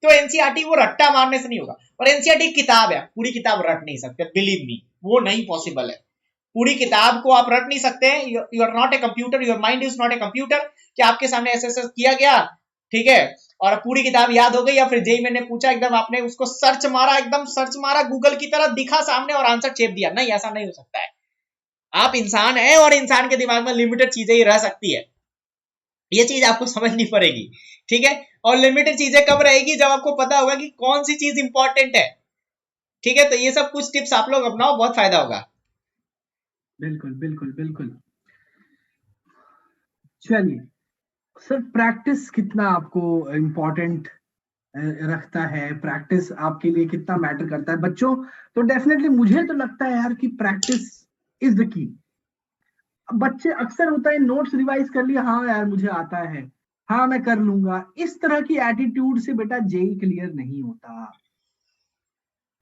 तो एनसीईआरटी वो रट्टा मारने से नहीं होगा। और एनसीईआरटी किताब है, पूरी किताब रट नहीं सकते, बिलीव मी, वो नहीं पॉसिबल है। पूरी किताब को आप रट नहीं सकते, you are not a computer, your mind is not a computer कि आपके सामने ऐसे किया गया, ठीक है, और पूरी किताब याद हो गई, या फिर जेई मैंने पूछा एकदम आपने उसको सर्च मारा, एकदम सर्च मारा गूगल की तरह, दिखा सामने और आंसर चेप दिया। नहीं, ऐसा नहीं हो सकता है। आप इंसान हैं और इंसान के दिमाग में लिमिटेड चीजें ही रह सकती है, ये चीज आपको समझनी पड़ेगी। ठीक है, और लिमिटेड चीजें कब रहेगी, जब आपको पता होगा कि कौन सी चीज इंपॉर्टेंट है। ठीक है, तो ये सब कुछ टिप्स आप लोग अपनाओ, बहुत फायदा होगा। बिल्कुल बिल्कुल बिल्कुल। चलिए सर, प्रैक्टिस कितना आपको इम्पोर्टेंट रखता है, प्रैक्टिस आपके लिए कितना मैटर करता है बच्चों? तो डेफिनेटली मुझे तो लगता है यार कि प्रैक्टिस इज द की। बच्चे अक्सर होता है नोट्स रिवाइज कर लिया, हाँ यार मुझे आता है, हाँ मैं कर लूंगा, इस तरह की एटीट्यूड से बेटा जेई क्लियर नहीं होता।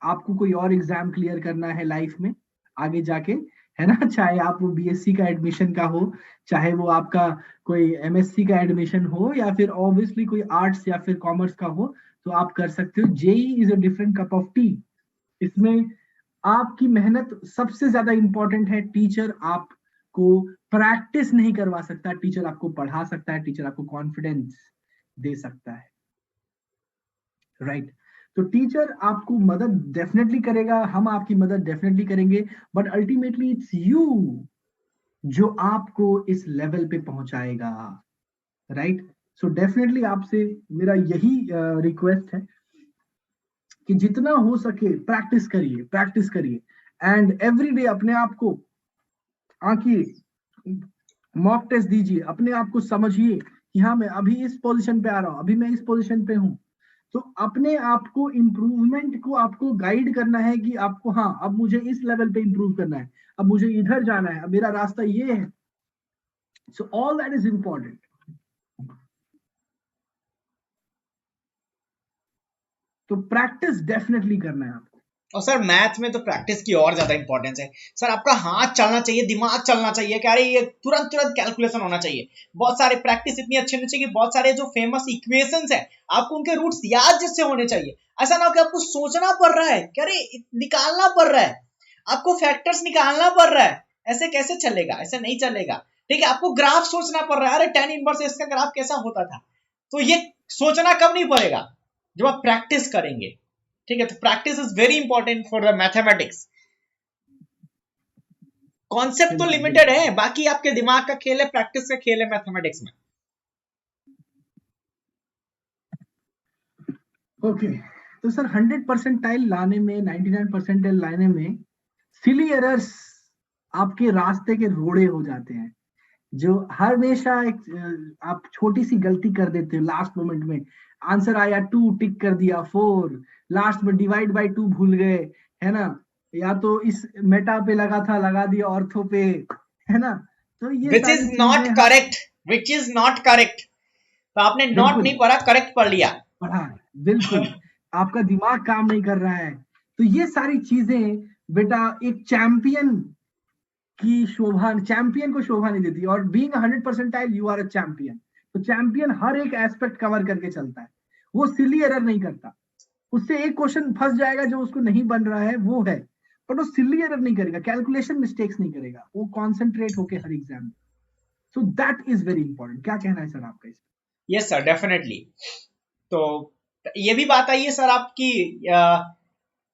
आपको कोई और एग्जाम क्लियर करना है लाइफ में आगे जाके, है ना, चाहे आप वो बीएससी का एडमिशन का हो, चाहे वो आपका कोई एमएससी का एडमिशन हो, या फिर ऑब्वियसली कोई आर्ट्स या फिर कॉमर्स का हो, तो आप कर सकते हो। JEE is a different cup of tea. इसमें आपकी मेहनत सबसे ज्यादा इंपॉर्टेंट है। टीचर आपको प्रैक्टिस नहीं करवा सकता, टीचर आपको पढ़ा सकता है, टीचर आपको कॉन्फिडेंस दे सकता है, राइट? तो टीचर आपको मदद डेफिनेटली करेगा, हम आपकी मदद डेफिनेटली करेंगे, बट अल्टीमेटली इट्स यू जो आपको इस लेवल पे पहुंचाएगा, राइट? सो डेफिनेटली आपसे मेरा यही रिक्वेस्ट है कि जितना हो सके प्रैक्टिस करिए, प्रैक्टिस करिए, एंड एवरी डे अपने आप को आंकिए, मॉक टेस्ट दीजिए, अपने आप को समझिए कि हाँ मैं अभी इस पोजीशन पे आ रहा हूं, अभी मैं इस पोजीशन पे हूं। तो अपने आप को इम्प्रूवमेंट को आपको गाइड करना है कि आपको हाँ अब मुझे इस लेवल पे इम्प्रूव करना है, अब मुझे इधर जाना है, अब मेरा रास्ता ये है। So all that is important. तो प्रैक्टिस डेफिनेटली करना है आपको। और सर मैथ में तो प्रैक्टिस की और ज्यादा इंपॉर्टेंस है सर। आपका हाथ चलना चाहिए, दिमाग चलना चाहिए कि अरे ये तुरंत तुरंत कैलकुलेशन होना चाहिए। बहुत सारे प्रैक्टिस इतनी अच्छी होनी चाहिए कि बहुत सारे जो फेमस इक्वेशंस है आपको उनके रूट्स याद जिससे होने चाहिए। ऐसा ना हो कि आपको सोचना पड़ रहा है कि अरे निकालना पड़ रहा है, आपको फैक्टर्स निकालना पड़ रहा है। ऐसे कैसे चलेगा, ऐसे नहीं चलेगा। ठीक है, आपको ग्राफ सोचना पड़ रहा है, अरे tan इनवर्स इसका ग्राफ कैसा होता था। तो ये सोचना कब नहीं पड़ेगा, जब आप प्रैक्टिस करेंगे। ठीक है, तो practice is very important for the mathematics. Concept तो लिमिटेड है, बाकी आपके दिमाग का खेल है, प्रैक्टिस का खेल है मैथमेटिक्स में। ओके तो सर 100 परसेंटाइल लाने में, 99 परसेंटाइल लाने में सिली एरर्स आपके रास्ते के रोड़े हो जाते हैं, जो हमेशा एक आप छोटी सी गलती कर देते हो लास्ट मोमेंट में। आंसर आया 2 टिक कर दिया 4, लास्ट में डिवाइड बाय 2 भूल गए, है ना, या तो इस मेटा पे लगा था लगा दिया ऑर्थो पे, है ना। तो ये which is not correct, which is not correct. तो आपने नॉट नहीं पढ़ा, करेक्ट पढ़ लिया। पढ़ा, बिल्कुल आपका दिमाग काम नहीं कर रहा है। तो ये सारी चीजें बेटा एक चैंपियन की शोभा, चैंपियन को शोभा नहीं देती। और being 100 percentile you are a champion. तो चैंपियन हर एक एस्पेक्ट कवर करके चलता है, वो सिली एरर नहीं करता। उससे एक क्वेश्चन फंस जाएगा जो उसको नहीं बन रहा है वो है, बट वो सिली एरर नहीं करेगा, कैलकुलेशन मिस्टेक्स नहीं करेगा, वो कॉन्सेंट्रेट होके हर एग्जाम में। So that is very important. क्या कहना है सर आपका इस पर? Yes sir, definitely. तो ये भी बात आई है सर आपकी,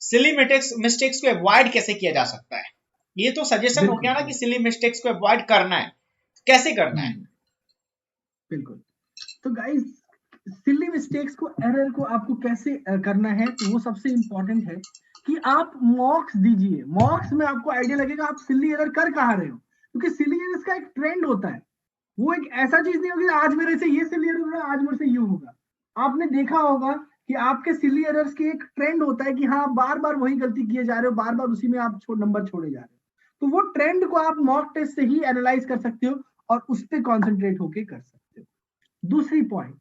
सिली मिस्टेक्स को अवॉइड कैसे किया जा सकता है। ये तो सजेशन हो गया ना कि सिली मिस्टेक्स को अवॉइड करना है, कैसे करना है। बिल्कुल। तो गाइस सिली मिस्टेक्स को, एरर को आपको कैसे करना है, तो वो सबसे इंपॉर्टेंट है कि आप मॉक्स दीजिए। मॉक्स में आपको आइडिया लगेगा आप सिली एरर कर कहाँ रहे हो, क्योंकि सिली एरर का एक ट्रेंड होता है। वो एक ऐसा चीज नहीं होगी आज मेरे से ये सिली एरर होगा, आज मेरे से ये होगा। आपने देखा होगा कि आपके सिली एरर्स के एक ट्रेंड होता है कि हाँ बार बार वही गलती किए जा रहे हो, बार बार उसी में आप नंबर छोड़े जा रहे हो। तो वो ट्रेंड को आप मॉक टेस्ट से ही एनालाइज कर सकते हो और उस पर कॉन्सेंट्रेट होके कर सकते हो। दूसरी पॉइंट,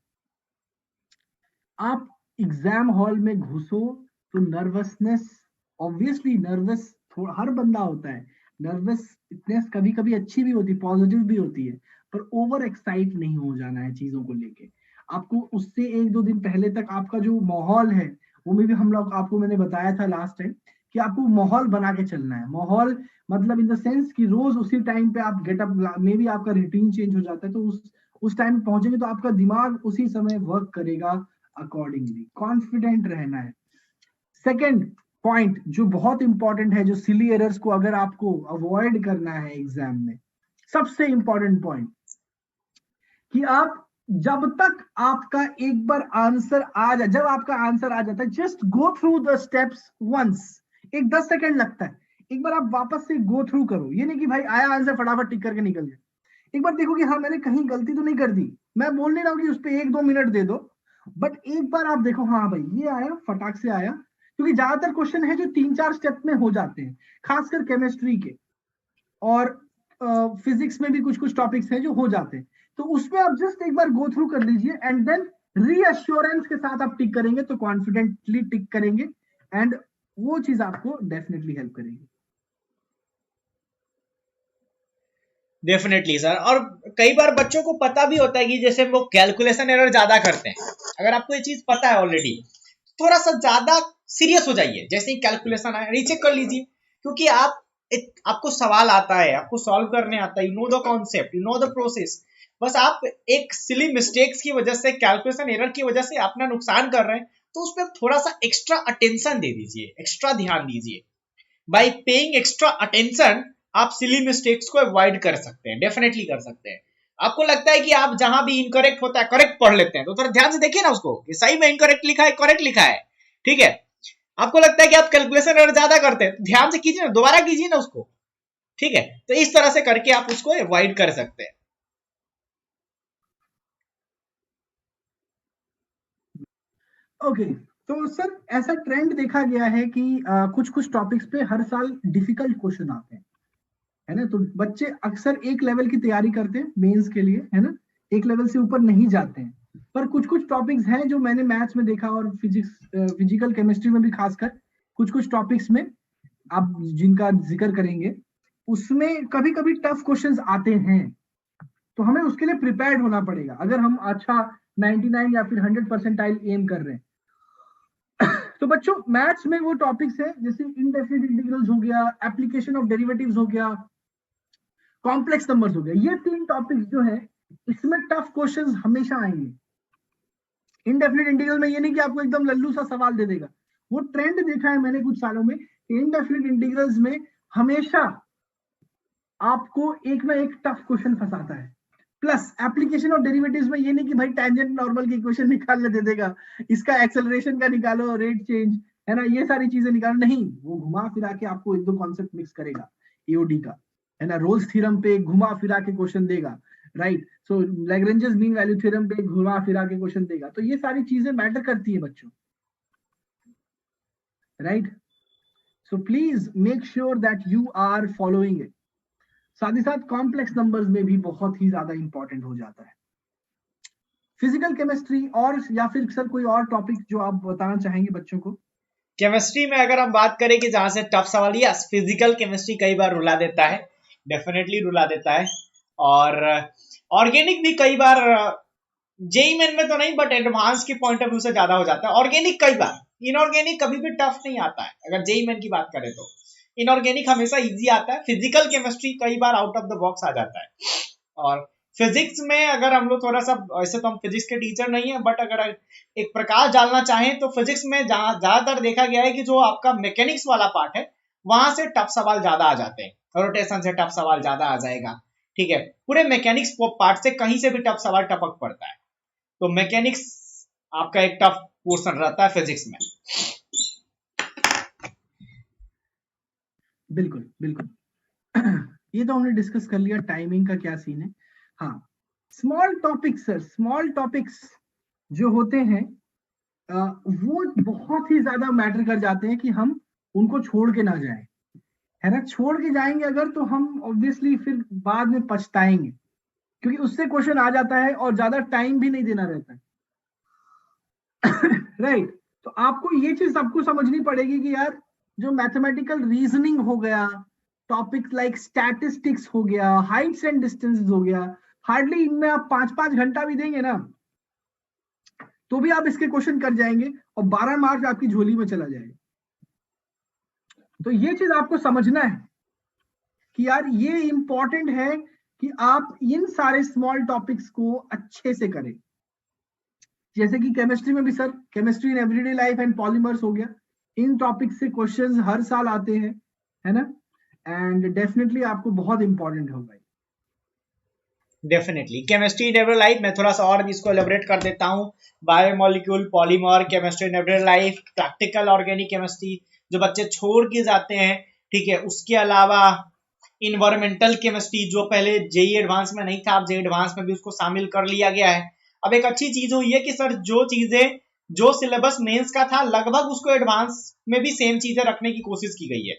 आप एग्जाम हॉल में घुसो तो नर्वसनेस, ऑब्वियसली नर्वस हर बंदा होता है। नर्वसनेस कभी कभी अच्छी भी होती है, पॉजिटिव भी होती है, पर ओवर एक्साइट नहीं हो जाना है चीजों को लेके। आपको उससे 1-2 दिन पहले तक आपका जो माहौल है, वो में भी हम लोग आपको मैंने बताया था लास्ट टाइम कि आपको माहौल बना के चलना है। माहौल मतलब इन द सेंस कि रोज उसी टाइम पे आप गेटअप, मे भी आपका रूटीन चेंज हो जाता है, तो उस टाइम पहुंचेंगे तो आपका दिमाग उसी समय वर्क करेगा अकॉर्डिंगली। कॉन्फिडेंट रहना है। सेकंड पॉइंट जो बहुत इंपॉर्टेंट है, जो सिली एरर्स को अगर आपको अवॉइड करना है एग्जाम में, सबसे इंपॉर्टेंट पॉइंट कि आप जब तक आपका एक बार आंसर आ जाए, जब आपका आंसर आ जाता है just go through the steps once. एक 10 सेकंड लगता है, एक बार आप वापस से गो थ्रू करो। ये नहीं कि भाई आया आंसर फटाफट टिक करके निकल जाए। एक बार देखो कि हाँ मैंने कहीं गलती तो नहीं कर दी। मैं बोल नहीं रहा हूँ कि उस पर 1-2 मिनट दे दो, बट एक बार आप देखो हाँ भाई ये आया, फटाक से आया। क्योंकि ज्यादातर क्वेश्चन है जो 3-4 स्टेप में हो जाते हैं, खासकर केमिस्ट्री के, और फिजिक्स में भी कुछ कुछ टॉपिक्स हैं जो हो जाते हैं। तो उसमें आप जस्ट एक बार गो थ्रू कर लीजिए एंड देन रीअश्योरेंस के साथ आप टिक करेंगे तो कॉन्फिडेंटली टिक करेंगे, एंड वो चीज आपको डेफिनेटली हेल्प करेगी। Definitely sir. और कई बार बच्चों को पता भी होता है कि जैसे वो कैलकुलेशन एरर ज्यादा करते हैं। अगर आपको ये चीज पता है ऑलरेडी, थोड़ा सा ज्यादा सीरियस हो जाइए। जैसे ही कैलकुलेशन आए रीचेक कर लीजिए, क्योंकि आपको सवाल आता है, आपको सॉल्व करने आता है, you know the concept, you know the process. बस आप एक सिली मिस्टेक्स की वजह से, कैलकुलेशन एरर की वजह से अपना नुकसान कर रहे हैं, तो उस पर थोड़ा सा एक्स्ट्रा अटेंशन दे दीजिए, एक्स्ट्रा ध्यान दीजिए। बाय पेइंग एक्स्ट्रा अटेंशन आप सिली मिस्टेक्स को अवॉइड कर सकते हैं, डेफिनेटली कर सकते हैं। आपको लगता है कि आप जहां भी इनकरेक्ट होता है करेक्ट पढ़ लेते हैं, तो थोड़ा ध्यान से देखिए ना उसको कि सही में इनकरेक्ट लिखा है करेक्ट लिखा है। ठीक है, आपको लगता है कि आप कैलकुलेशन एरर ज्यादा करते हैं, ध्यान से कीजिए ना, दोबारा कीजिए ना उसको। ठीक है, तो इस तरह से करके आप उसको अवॉइड कर सकते हैं। ओके तो सर ऐसा ट्रेंड देखा गया है कि कुछ कुछ टॉपिक्स पे हर साल डिफिकल्ट क्वेश्चन आते हैं। है ना। तो बच्चे अक्सर एक लेवल की तैयारी करते हैं मेंस के लिए, है ना, एक लेवल से ऊपर नहीं जाते हैं। पर कुछ कुछ टॉपिक्स हैं जो मैंने मैथ्स में देखा और फिजिकल केमिस्ट्री में भी खासकर कुछ कुछ टॉपिक्स में आप जिनका जिक्र करेंगे, उसमें कभी कभी टफ क्वेश्चंस आते हैं। तो हमें उसके लिए प्रिपेयर्ड होना पड़ेगा। अगर हम अच्छा 99 या फिर 100 परसेंटाइल एम कर रहे हैं, तो बच्चों मैथ्स में वो टॉपिक्स है जैसे इनडेफिनिट इंटीग्रल्स हो गया, एप्लीकेशन ऑफ डेरिवेटिव्स हो गया, कॉम्प्लेक्स नंबर्स हो गया, ये 3 टॉपिक्स जो है इसमें टफ क्वेश्चंस हमेशा आएंगे। इनडेफिनिट इंटीग्रल में ये नहीं कि आपको एकदम लल्लू सा सवाल दे देगा, वो ट्रेंड देखा है मैंने कुछ सालों में, इनडेफिनिट इंटीग्रल्स में हमेशा आपको एक ना एक टफ क्वेश्चन फंसाता है। प्लस एप्लीकेशन ऑफ डेरिवेटिव्स में ये नहीं कि भाई टैंजेंट नॉर्मल की इक्वेशन निकालने दे देगा, इसका एक्सेलरेशन का निकालो, रेट चेंज, है ना, ये सारी चीजें निकालो, नहीं, वो घुमा फिरा के आपको एक दो कॉन्सेप्ट मिक्स करेगा एओडी का, है ना, रोल्स थ्योरम पे घुमा फिरा के क्वेश्चन देगा, राइट। सो लैग्रेंजेस मीन वैल्यू थ्योरम पे घुमा फिरा के क्वेश्चन देगा। तो ये सारी चीजें मैटर करती है बच्चों, right. So please make sure that you are following it. साथ ही साथ कॉम्प्लेक्स नंबर्स में भी बहुत ही ज्यादा इंपॉर्टेंट हो जाता है फिजिकल केमिस्ट्री। और या फिर सर कोई और टॉपिक जो आप बताना चाहेंगे बच्चों को? केमिस्ट्री में अगर हम बात करें कि जहां से टफ सवाल, यस फिजिकल केमिस्ट्री कई बार रुला देता है, डेफिनेटली रुला देता है। और ऑर्गेनिक भी कई बार, जेई मेन में तो नहीं बट एडवांस के पॉइंट ऑफ व्यू से ज्यादा हो जाता है ऑर्गेनिक कई बार। इनऑर्गेनिक कभी भी टफ नहीं आता है अगर जेई मेन की बात करें तो, इनऑर्गेनिक हमेशा इजी आता है। फिजिकल केमिस्ट्री कई बार आउट ऑफ द बॉक्स आ जाता है। और फिजिक्स में अगर हम लोग थोड़ा सा, वैसे तो हम फिजिक्स के टीचर नहीं है बट अगर एक प्रकाश डालना चाहें तो फिजिक्स में ज्यादातर देखा गया है कि जो आपका मैकेनिक्स वाला पार्ट है वहां से टफ सवाल ज्यादा आ जाते हैं, रोटेशन से टफ सवाल ज्यादा आ जाएगा, ठीक है। पूरे मैकेनिक्स पार्ट से कहीं से भी टफ सवाल टपक पड़ता है, तो मैकेनिक्स आपका एक टफ पोर्शन रहता है फिजिक्स में। बिल्कुल बिल्कुल। ये तो हमने डिस्कस कर लिया टाइमिंग का क्या सीन है। हाँ, small topics sir, small topics जो होते हैं वो बहुत ही ज्यादा मैटर कर जाते हैं कि हम उनको छोड़ के ना जाएं, है ना। छोड़ के जाएंगे अगर तो हम ऑब्वियसली फिर बाद में पछताएंगे, क्योंकि उससे क्वेश्चन आ जाता है और ज्यादा टाइम भी नहीं देना रहता है। राइट। तो आपको ये चीज सबको समझनी पड़ेगी कि यार जो मैथमेटिकल रीजनिंग हो गया, टॉपिक लाइक स्टैटिस्टिक्स हो गया, हाइट्स एंड डिस्टेंसेस हो गया, हार्डली इनमें आप 5-5 घंटा भी देंगे ना तो भी आप इसके क्वेश्चन कर जाएंगे और 12 मार्क्स आपकी झोली में चला जाएगा। तो ये चीज आपको समझना है कि यार ये इंपॉर्टेंट है कि आप इन सारे स्मॉल टॉपिक्स को अच्छे से करें। जैसे कि केमिस्ट्री में भी sir, chemistry in everyday life and polymers हो गया, इन टॉपिक से क्वेश्चंस हर साल आते हैं, है ना, एंड डेफिनेटली आपको बहुत इंपॉर्टेंट होगा। Definitely chemistry in everyday life, मैं थोड़ा सा और इसको एलेबोरेट कर देता हूँ। Biomolecule, polymer, chemistry in everyday life, practical organic chemistry जो बच्चे छोड़ के जाते हैं, ठीक है। उसके अलावा इन्वायरमेंटल केमिस्ट्री जो पहले जेई एडवांस में नहीं था, अब जेई एडवांस में भी उसको शामिल कर लिया गया है। अब एक अच्छी चीज हुई है कि सर जो चीजें जो सिलेबस मेंस का था लगभग उसको एडवांस में भी सेम चीजें रखने की कोशिश की गई है।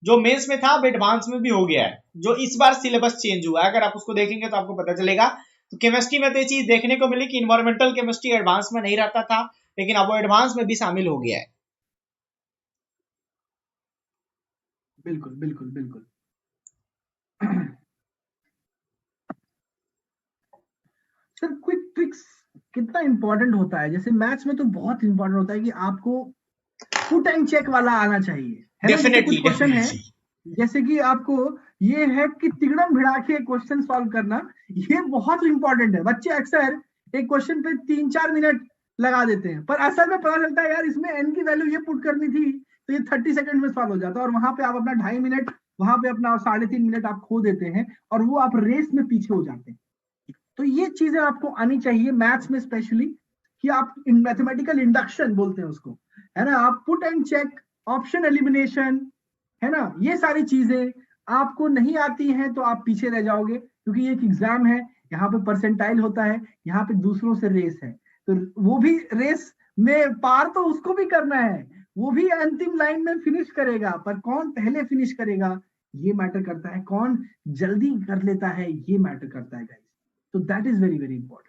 जो मेंस में था अब एडवांस में भी हो गया है, जो इस बार सिलेबस चेंज हुआ है। अगर आप उसको देखेंगे तो आपको पता चलेगा। तो केमिस्ट्री में तो ये चीज देखने को मिली कि इन्वायरमेंटल केमिस्ट्री एडवांस में नहीं रहता था, लेकिन अब वो एडवांस में भी शामिल हो गया है। बिल्कुल बिल्कुल बिल्कुल। सर क्विक ट्रिक्स कितना इंपॉर्टेंट होता है? जैसे मैथ्स में तो बहुत इंपॉर्टेंट होता है कि आपको पुट एंड चेक वाला आना चाहिए, है ना। जैसे कुछ क्वेश्चन है, जैसे कि आपको ये है कि तिगड़म भिड़ा के क्वेश्चन सॉल्व करना, ये बहुत इंपॉर्टेंट है। बच्चे अक्सर एक क्वेश्चन पे 3-4 मिनट लगा देते हैं, पर असल में पता चलता है यार इसमें एन की वैल्यू ये पुट करनी थी, तो ये 30 सेकंड में सॉल्व हो जाता है, और वहां पे आप अपना 2.5 मिनट, वहां पे अपना 3.5 मिनट आप खो देते हैं, और वो आप रेस में पीछे हो जाते हैं। तो ये चीजें आपको आनी चाहिए मैथ्स में स्पेशली, कि आप मैथमेटिकल इंडक्शन बोलते हैं उसको, है ना, आप put and check, option elimination, है ना, ये सारी चीजें आपको नहीं आती हैं तो आप पीछे रह जाओगे, क्योंकि ये एक एग्जाम है, यहाँ पे परसेंटाइल होता है, यहाँ पे दूसरों से रेस है, तो वो भी रेस में पार तो उसको भी करना है, वो भी अंतिम लाइन में फिनिश करेगा, पर कौन पहले फिनिश करेगा ये मैटर करता है, कौन जल्दी कर लेता है ये मैटर करता है गाइस। तो that is very very important.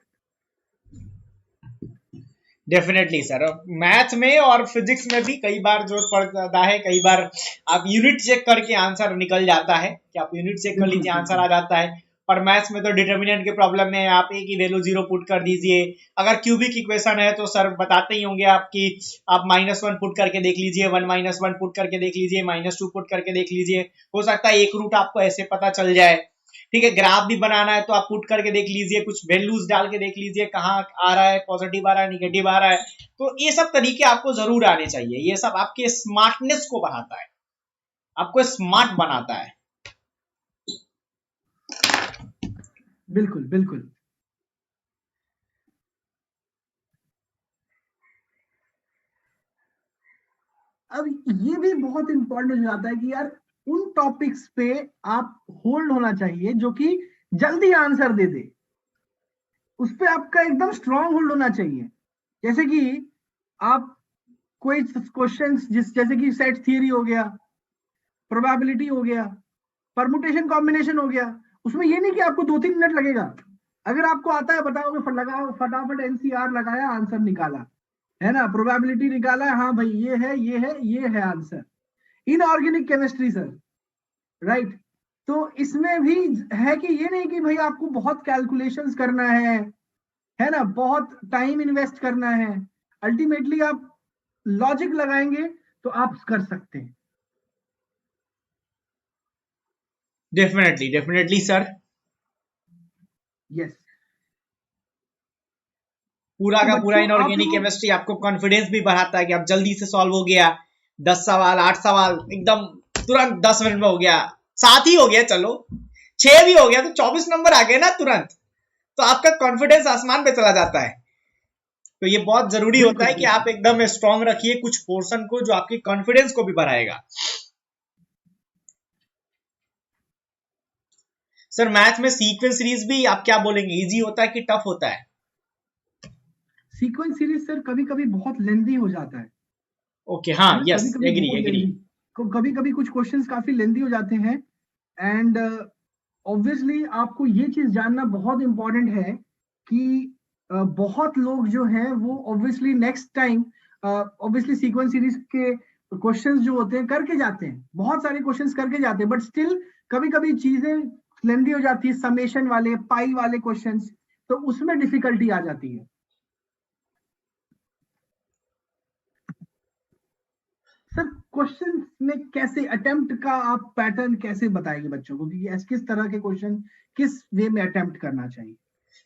Definitely sir, math में और फिजिक्स में भी कई बार जरूरत पड़ जाता है। कई बार आप यूनिट चेक करके आंसर निकल जाता है कि आप यूनिट चेक कर बिल्कुल लीजिए, आंसर बिल्कुल आ जाता है। और मैथ्स में तो डिटर्मिनेंट के प्रॉब्लम में आप ए की वैल्यू 0 पुट कर दीजिए। अगर क्यूबिक इक्वेशन है तो सर बताते ही होंगे आपकी, आप -1 पुट करके देख लीजिए, 1 - 1 पुट करके देख लीजिए, -2 पुट करके देख लीजिए। हो सकता है एक रूट आपको ऐसे पता चल जाए। ठीक है, ग्राफ भी बनाना है तो आप पुट करके देख लीजिए, कुछ वैल्यूज डाल के देख लीजिए कहाँ आ रहा है, पॉजिटिव आ रहा है, निगेटिव आ रहा है। तो ये सब तरीके आपको जरूर आने चाहिए। ये सब आपके स्मार्टनेस को बढ़ाता है, आपको स्मार्ट बनाता है। बिल्कुल बिल्कुल। अब ये भी बहुत इंपॉर्टेंट हो जाता है कि यार उन टॉपिक्स पे आप होल्ड होना चाहिए जो कि जल्दी आंसर दे दे, उस पे आपका एकदम स्ट्रांग होल्ड होना चाहिए। जैसे कि आप कोई क्वेश्चंस जैसे कि सेट थ्योरी हो गया, प्रोबेबिलिटी हो गया, परमुटेशन कॉम्बिनेशन हो गया, उसमें ये नहीं कि आपको 2-3 मिनट लगेगा। अगर आपको आता है बताओगे, फटाफट एनसीआर लगाया, आंसर निकाला, है ना, प्रोबेबिलिटी निकाला, हाँ भाई ये है ये है ये है answer. Inorganic chemistry sir, right. तो इसमें भी है कि ये नहीं कि भाई आपको बहुत कैलकुलेशंस करना है ना, बहुत टाइम इन्वेस्ट करना है। अल्टीमेटली आप लॉजिक लगाएंगे तो आप कर सकते हैं। Definitely definitely sir. यस। पूरा तो का पूरा बच्चों आप इनऑर्गेनिक लोग, केमिस्ट्री आपको कॉन्फिडेंस भी बढ़ाता है कि आप जल्दी से सॉल्व हो गया। 10 सवाल 8 सवाल एकदम तुरंत 10 मिनट में हो गया, 7 ही हो गया, चलो 6 भी हो गया तो 24 नंबर आ गए ना तुरंत। तो आपका कॉन्फिडेंस आसमान पे चला जाता है। तो ये बहुत जरूरी होता बिल्कुल है कि बिल्कुल। आप एकदम स्ट्रांग रखिए कुछ पोर्शन को जो आपके कॉन्फिडेंस को भी बढ़ाएगा। सर मैथ में सीक्वेंस सीरीज भी आप क्या बोलेंगे, इजी होता है कि टफ होता है? सीक्वेंस सीरीज सर कभी कभी बहुत लेंदी हो जाता है ओके, हाँ, ना, कभी यस, कभी एग्री बहुत एग्री। लेंदी, कभी कभी कुछ क्वेश्चंस काफी लेंदी हो जाते हैं। एंड ऑब्वियसली आपको ये चीज जानना बहुत इंपॉर्टेंट है कि बहुत लोग जो हैं वो obviously next time obviously sequence series के क्वेश्चंस जो होते हैं करके जाते हैं, बहुत सारे क्वेश्चंस करके जाते हैं, बट स्टिल कभी कभी चीजें लेंदी हो जाती है, समेशन वाले पाई वाले क्वेश्चंस, तो उसमें डिफिकल्टी आ जाती है। सर क्वेश्चन में कैसे अटेम्प्ट का आप पैटर्न कैसे बताएंगे बच्चों को कि किस तरह के क्वेश्चन किस वे में अटेम्प्ट करना चाहिए?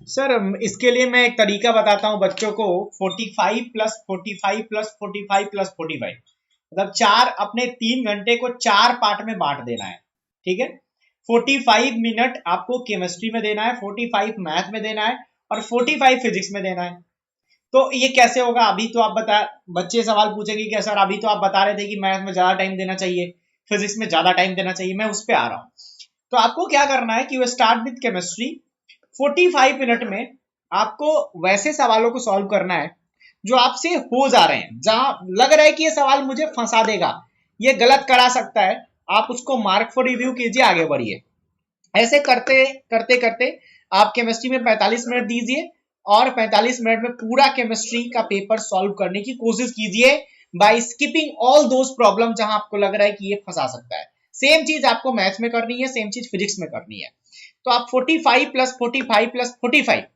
सर इसके लिए मैं एक तरीका बताता हूं बच्चों को, 45 + 45 + 45 + 45, मतलब अपने 3 घंटे को 4 पार्ट में बांट देना है। ठीक है, 45 मिनट आपको केमिस्ट्री में देना है, 45 मैथ में देना है और 45 फिजिक्स में देना है। तो ये कैसे होगा, अभी तो आप बता, बच्चे सवाल पूछेंगे कि सर अभी तो आप बता रहे थे कि मैथ में ज्यादा टाइम देना चाहिए, फिजिक्स में ज्यादा टाइम देना चाहिए, मैं उस पर आ रहा हूँ। तो आपको क्या करना है कि वो स्टार्ट विद केमिस्ट्री, 45 मिनट में आपको वैसे सवालों को सॉल्व करना है जो आपसे हो जा रहे हैं, जहां लग रहा है कि ये सवाल मुझे फंसा देगा, ये गलत करा सकता है, आप उसको मार्क फॉर रिव्यू कीजिए, आगे बढ़िए। ऐसे करते करते करते आप केमिस्ट्री में 45 मिनट दीजिए और 45 मिनट में पूरा केमिस्ट्री का पेपर सॉल्व करने की कोशिश कीजिए by skipping all those problem जहां आपको लग रहा है कि ये फंसा सकता है। सेम चीज आपको मैथ्स में करनी है, सेम चीज फिजिक्स में करनी है। तो आप 45 + 45 + 45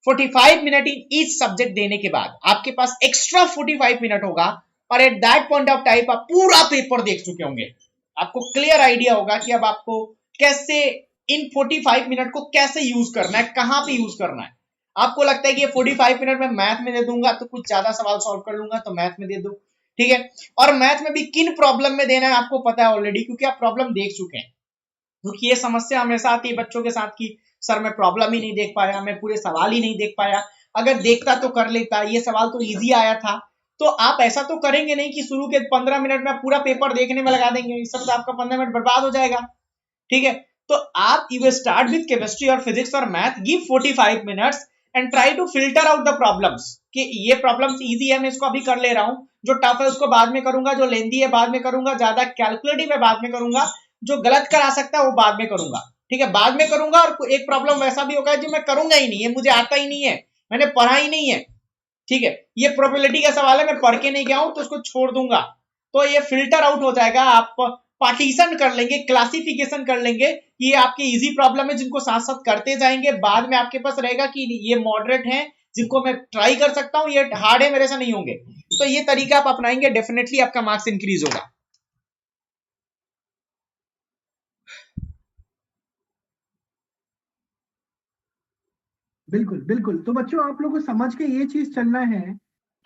45 मिनट इन ईच सब्जेक्ट देने के बाद आपके पास एक्स्ट्रा 45 मिनट होगा और at that point of time आप पूरा पेपर देख चुके होंगे। आपको क्लियर आइडिया होगा कि अब आपको कैसे इन 45 मिनट को कैसे यूज करना है, कहां पे यूज करना है। आपको लगता है कि ये 45 मिनट में मैथ में दे दूंगा तो कुछ ज्यादा सवाल सॉल्व कर लूंगा तो मैथ में दे दो, ठीक है। और मैथ में भी किन प्रॉब्लम में देना है आपको पता है ऑलरेडी, क्योंकि आप प्रॉब्लम देख चुके हैं। क्योंकि ये समस्या हमेशा आती है बच्चों के साथ की सर मैं प्रॉब्लम ही नहीं देख पाया, मैं पूरे सवाल ही नहीं देख पाया, अगर देखता तो कर लेता, ये सवाल तो इजी आया था। तो आप ऐसा तो करेंगे नहीं कि शुरू के 15 मिनट में पूरा पेपर देखने में लगा देंगे, इस सब आपका 15 मिनट बर्बाद हो जाएगा, ठीक है। तो आप यू स्टार्ट विद केमिस्ट्री और फिजिक्स और math, give 45 minutes and try to filter out the problems कि ये प्रॉब्लम्स इजी है मैं इसको अभी कर ले रहा हूं, जो टफ है उसको बाद में करूंगा, जो लेंदी है बाद में करूंगा, ज्यादा कैलकुलेटिव है बाद में करूंगा, जो गलत करा सकता है वो बाद में करूंगा, ठीक है, बाद में करूंगा। और एक प्रॉब्लम वैसा भी होगा जो मैं करूंगा ही नहीं, ये मुझे आता ही नहीं है, मैंने पढ़ा ही नहीं है, ठीक है, ये प्रोबेबिलिटी का सवाल है, मैं पढ़ के नहीं गया हूं तो उसको छोड़ दूंगा। तो ये फिल्टर आउट हो जाएगा, आप पार्टीशन कर लेंगे, क्लासिफिकेशन कर लेंगे कि ये आपके इजी प्रॉब्लम है जिनको साथ साथ करते जाएंगे, बाद में आपके पास रहेगा कि ये मॉडरेट है जिनको मैं ट्राई कर सकता हूं, ये हार्ड है मेरे से नहीं होंगे। तो ये तरीका आप अपनाएंगे, डेफिनेटली आपका मार्क्स इंक्रीज होगा। बिल्कुल बिल्कुल। तो बच्चों आप लोगों को समझ के ये चीज चलना है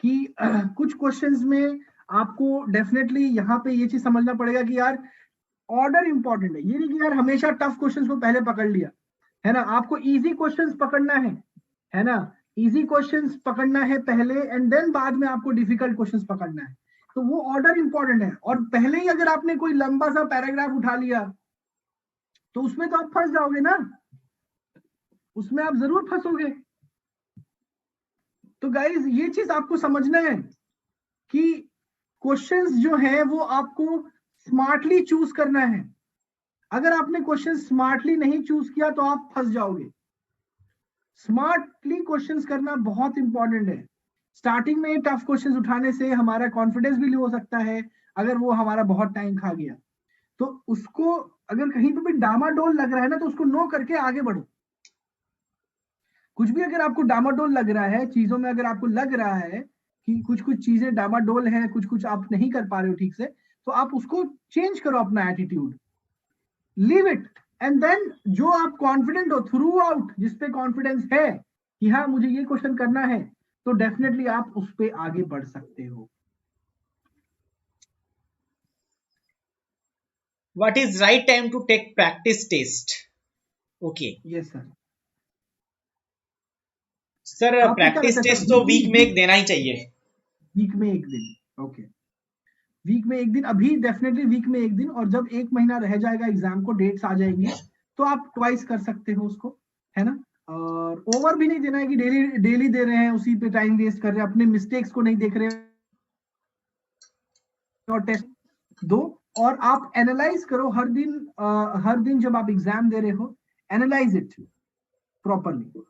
कि कुछ क्वेश्चंस में आपको डेफिनेटली यहाँ पे ये चीज समझना पड़ेगा कि यार ऑर्डर इंपॉर्टेंट है। ये नहीं कि यार हमेशा टफ क्वेश्चंस को पहले पकड़ लिया, है ना। आपको इजी क्वेश्चंस पकड़ना है ना। इजी क्वेश्चंस पकड़ना है पहले, एंड देन बाद में आपको डिफिकल्ट क्वेश्चंस पकड़ना है। तो वो ऑर्डर इंपॉर्टेंट है। और पहले ही अगर आपने कोई लंबा सा पैराग्राफ उठा लिया तो उसमें तो आप फंस जाओगे ना, उसमें आप जरूर फंसोगे। तो गाइज ये चीज आपको समझना है कि क्वेश्चंस जो है वो आपको स्मार्टली चूज करना है। अगर आपने क्वेश्चन स्मार्टली नहीं चूज किया तो आप फंस जाओगे। स्मार्टली क्वेश्चंस करना बहुत इंपॉर्टेंट है। स्टार्टिंग में टफ क्वेश्चंस उठाने से हमारा कॉन्फिडेंस भी लो हो सकता है, अगर वो हमारा बहुत टाइम खा गया। तो उसको अगर कहीं पे भी डामाडोल लग रहा है ना तो उसको नो करके आगे बढ़ो। कुछ भी अगर आपको डामाडोल लग रहा है, चीजों में अगर आपको लग रहा है कि कुछ कुछ चीजें डामाडोल है, कुछ कुछ आप नहीं कर पा रहे हो ठीक से, तो आप उसको चेंज करो अपना attitude, leave it, and then जो आप कॉन्फिडेंट हो थ्रू आउट, जिसपे कॉन्फिडेंस है कि हाँ मुझे ये क्वेश्चन करना है, तो डेफिनेटली आप उस पे आगे बढ़ सकते हो। What is right time to take practice test? Okay yes sir. Sir, आपको क्या प्रैक्टिस लगता है टेस्ट सर, तो वीक में एक देना ही चाहिए। वीक में एक दिन? ओके, वीक में एक दिन, अभी डेफिनेटली वीक में एक दिन। और जब एक महीना रह जाएगा एग्जाम को, डेट्स आ जाएंगी, तो आप ट्वाइस कर सकते हो उसको, है ना। और ओवर भी नहीं देना है कि डेली डेली दे रहे हैं, उसी पे टाइम वेस्ट कर रहे हैं, अपने मिस्टेक्स को नहीं देख रहे हैं और टेस्ट दो। और आप एनालाइज करो हर दिन, हर दिन जब आप एग्जाम दे रहे हो, एनालाइज इट प्रॉपरली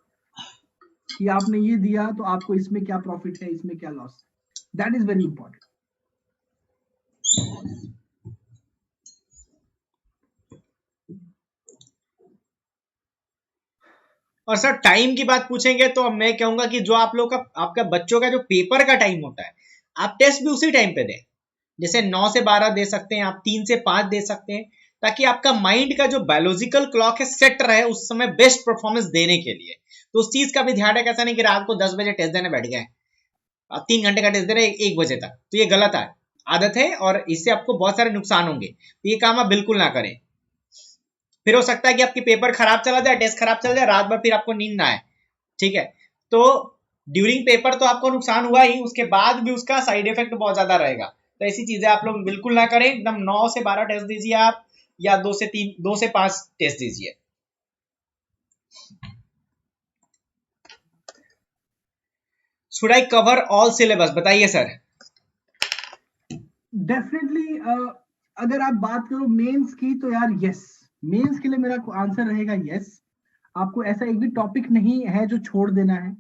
कि आपने ये दिया तो आपको इसमें क्या प्रॉफिट है, इसमें क्या loss. That is very important. और सर टाइम की बात पूछेंगे तो अब मैं कहूंगा कि जो आप लोग का, आपका बच्चों का जो पेपर का टाइम होता है, आप टेस्ट भी उसी टाइम पे दें। जैसे 9 से 12 दे सकते हैं आप, 3 से 5 दे सकते हैं, ताकि आपका माइंड का जो बायोलॉजिकल क्लॉक है सेट रहे उस समय बेस्ट परफॉर्मेंस देने के लिए। तो उस चीज का भी ध्यान है, कैसा नहीं कि रात को 10 बजे टेस्ट देने बैठ गए, आप 3 घंटे का टेस्ट दे रहे 1 बजे तक, तो ये गलत है, आदत है, और इससे आपको बहुत सारे नुकसान होंगे। तो ये काम आप बिल्कुल ना करें। फिर हो सकता है कि आपकी पेपर खराब चला जाए, टेस्ट खराब चला जाए, रात भर फिर आपको नींद ना आए, ठीक है। तो ड्यूरिंग पेपर तो आपको नुकसान हुआ ही, उसके बाद भी उसका साइड इफेक्ट बहुत ज्यादा रहेगा। तो ऐसी चीजें आप लोग बिल्कुल ना करें, एकदम 9 से 12 टेस्ट दीजिए आप, या 2 से 5 टेस्ट दीजिए। Should I cover all syllabus, बताइए सर। डेफिनेटली अगर आप बात करो मेंस की तो यार यस, मेंस के लिए मेरा आंसर रहेगा यस। आपको ऐसा एक भी टॉपिक नहीं है जो छोड़ देना है,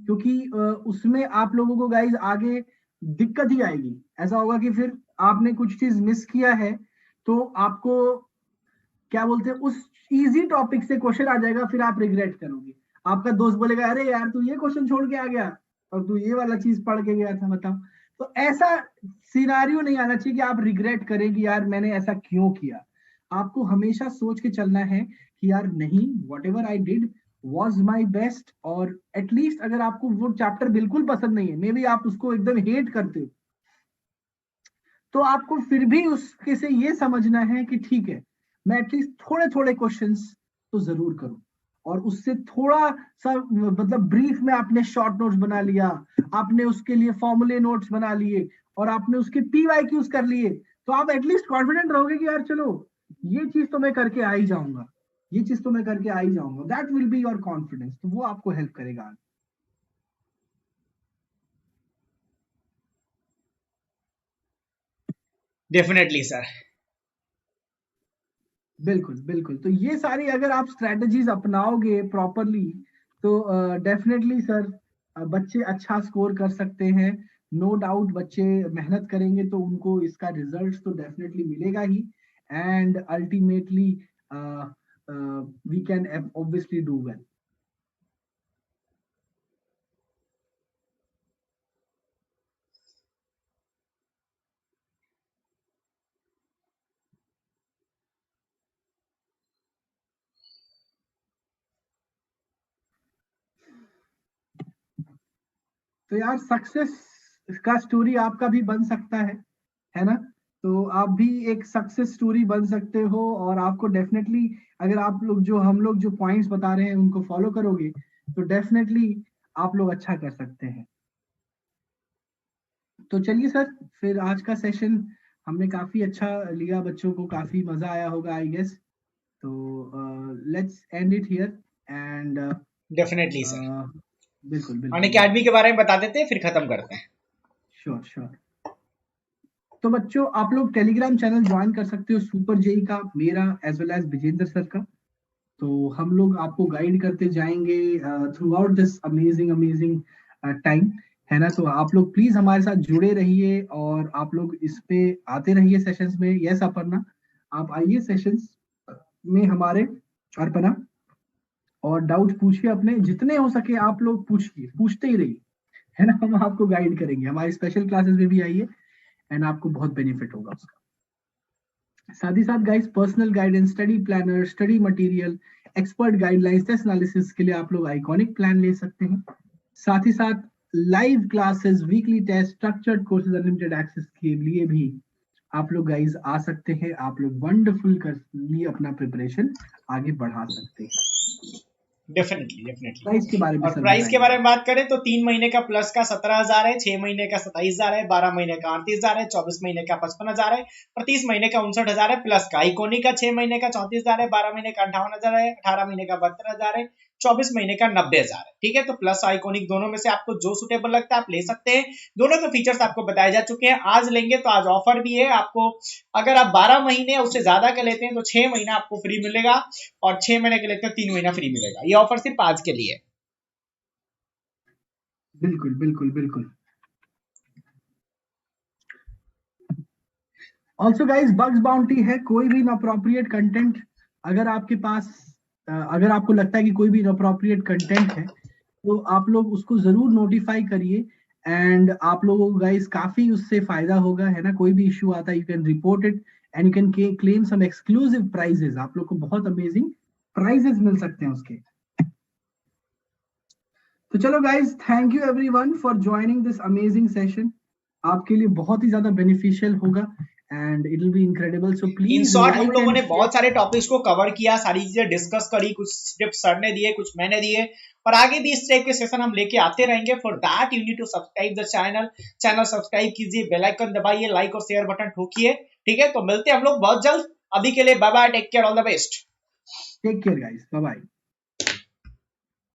क्योंकि उसमें आप लोगों को गाइज आगे दिक्कत ही आएगी। ऐसा होगा कि फिर आपने कुछ चीज मिस किया है तो आपको क्या बोलते हैं, उस इजी टॉपिक से क्वेश्चन आ जाएगा, फिर आप रिग्रेट करोगे। आपका दोस्त बोलेगा अरे यार तू ये क्वेश्चन छोड़ के आ गया और तू ये वाला चीज पढ़ के गया था, बताओ। तो ऐसा सिनारियो नहीं आना चाहिए कि आप रिग्रेट करें कि यार मैंने ऐसा क्यों किया। आपको हमेशा सोच के चलना है कि यार नहीं, what ever I did was my best. और एटलीस्ट अगर आपको वो चैप्टर बिल्कुल पसंद नहीं है, मे बी आप उसको एकदम हेट करते हो, तो आपको फिर भी उसके से ये समझना है कि ठीक है, मैं एटलीस्ट थोड़े थोड़े क्वेश्चंस तो जरूर करूं। और उससे थोड़ा सा मतलब ब्रीफ में आपने शॉर्ट नोट्स बना लिया, आपने उसके लिए फॉर्मूले नोट्स बना लिए, और आपने उसके PYQs कर लिए, तो आप एटलीस्ट कॉन्फिडेंट रहोगे कि यार चलो ये चीज तो मैं करके आ ही जाऊंगा, ये चीज तो मैं करके आ ही जाऊंगा। That will be your confidence, तो वो आपको हेल्प करेगा। Definitely sir. बिल्कुल बिल्कुल। तो ये सारी अगर आप स्ट्रेटजीज अपनाओगे प्रॉपरली तो डेफिनेटली सर बच्चे अच्छा स्कोर कर सकते हैं। नो डाउट बच्चे मेहनत करेंगे तो उनको इसका रिजल्ट तो डेफिनेटली मिलेगा ही, and ultimately we can obviously do well. तो यार सक्सेस का स्टोरी आपका भी बन सकता है ना? तो आप भी एक सक्सेस स्टोरी बन सकते हो, और आपको डेफिनेटली अगर आप लोग हम लोग जो पॉइंट्स बता रहे हैं उनको फॉलो करोगे तो डेफिनेटली आप लोग अच्छा कर सकते हैं। तो चलिए सर, फिर आज का सेशन हमने काफी अच्छा लिया, बच्चों को काफी मजा आया होगा आई गेस। तो let's end it here and definitely sir, बिल्कुल अन बिल्कुल अकेडमी के बारे में बता देते हैं, फिर खत्म करते हैं। Sure sure. तो बच्चों आप लोग टेलीग्राम चैनल ज्वाइन कर सकते हो सुपर जेई का, मेरा as well as Vijendra sir का। तो हम लोग आपको गाइड करते जाएंगे throughout this amazing amazing time, है ना? तो आप लोग प्लीज हमारे साथ जुड़े रहिए और आप लोग इस पे आते रहिए सेशंस में। यस अपर्णा, आप आइए सेशंस में हमारे अर्पणा, और डाउट पूछिए अपने, जितने हो सके आप लोग पूछिए, पूछते ही रहिए, है ना? हम आपको गाइड करेंगे, हमारी स्पेशल क्लासेस में भी आइए एंड आपको बहुत बेनिफिट होगा उसका। साथ ही साथ guys personal guidance, study planner, study material, expert guidelines, test analysis के लिए आप लोग आइकॉनिक प्लान ले सकते हैं। साथ ही साथ live classes, weekly test, structured courses, unlimited access के लिए भी आप लोग गाइस आ सकते हैं। आप लोग वंडरफुल कर लिए अपना प्रिपरेशन आगे बढ़ा सकते हैं। Definitely definitely. प्राइस के बारे में और सर प्राइस के बारे बताएंगे। में बात करें तो 3 महीने का प्लस का 17,000 है, 6 महीने का 27,000 है, 12 महीने का 38,000 है, 24 महीने का 55,000 है, और 30 महीने का 59,000 है प्लस का। इकोनी का 6 महीने का 34,000 है, 12 महीने का 58,000 है, 18 महीने का 72,000 है, 24 महीने का 90,000 है। ठीक है, तो प्लस आइकोनिक दोनों में से आपको जो सुटेबल लगता है आप ले सकते हैं। दोनों के फीचर्स आपको बताए जा चुके हैं। आज लेंगे तो आज ऑफर भी है आपको, अगर आप 12 महीने उससे ज्यादा के लेते हैं तो 6 महीना आपको फ्री मिलेगा, और 6 महीने के लेते हैं 3 महीना फ्री मिलेगा। ये ऑफर सिर्फ आज के लिए। बिल्कुल बिल्कुल बिल्कुल। ऑल्सो गाइज बग्स बाउंटी है, कोई भी इनअप्रोप्रिएट कंटेंट अगर आपके पास अगर आपको लगता है कि कोई भी इनअप्रोप्रिएट कंटेंट है तो आप लोग उसको जरूर नोटिफाई करिए, एंड आप लोगों को गाइज काफी उससे फायदा होगा, है ना? कोई भी इश्यू आता है you can report it and you can claim some exclusive prizes. आप लोग को बहुत अमेजिंग प्राइजेस मिल सकते हैं उसके। तो चलो guys, thank you everyone for joining this amazing session. आपके लिए बहुत ही ज्यादा बेनिफिशियल होगा and it will be incredible. So in please short हम लाइक लोगों एंड ने शेयर। बहुत सारे टॉपिक्स को कवर किया, सारी चीजें डिस्कस करी, कुछ टिप्स सर ने दिए, कुछ मैंने दिए, और आगे भी इस टाइप के सेशन हम लेके आते रहेंगे। For that you need to subscribe the channel subscribe कीजिए, बेल आइकन दबाइए, लाइक और शेयर बटन ठोकिए। ठीक है, तो मिलते हैं हम लोग बहुत जल्द। अभी के लिए bye bye, take care, all the best. Take care guys, bye bye.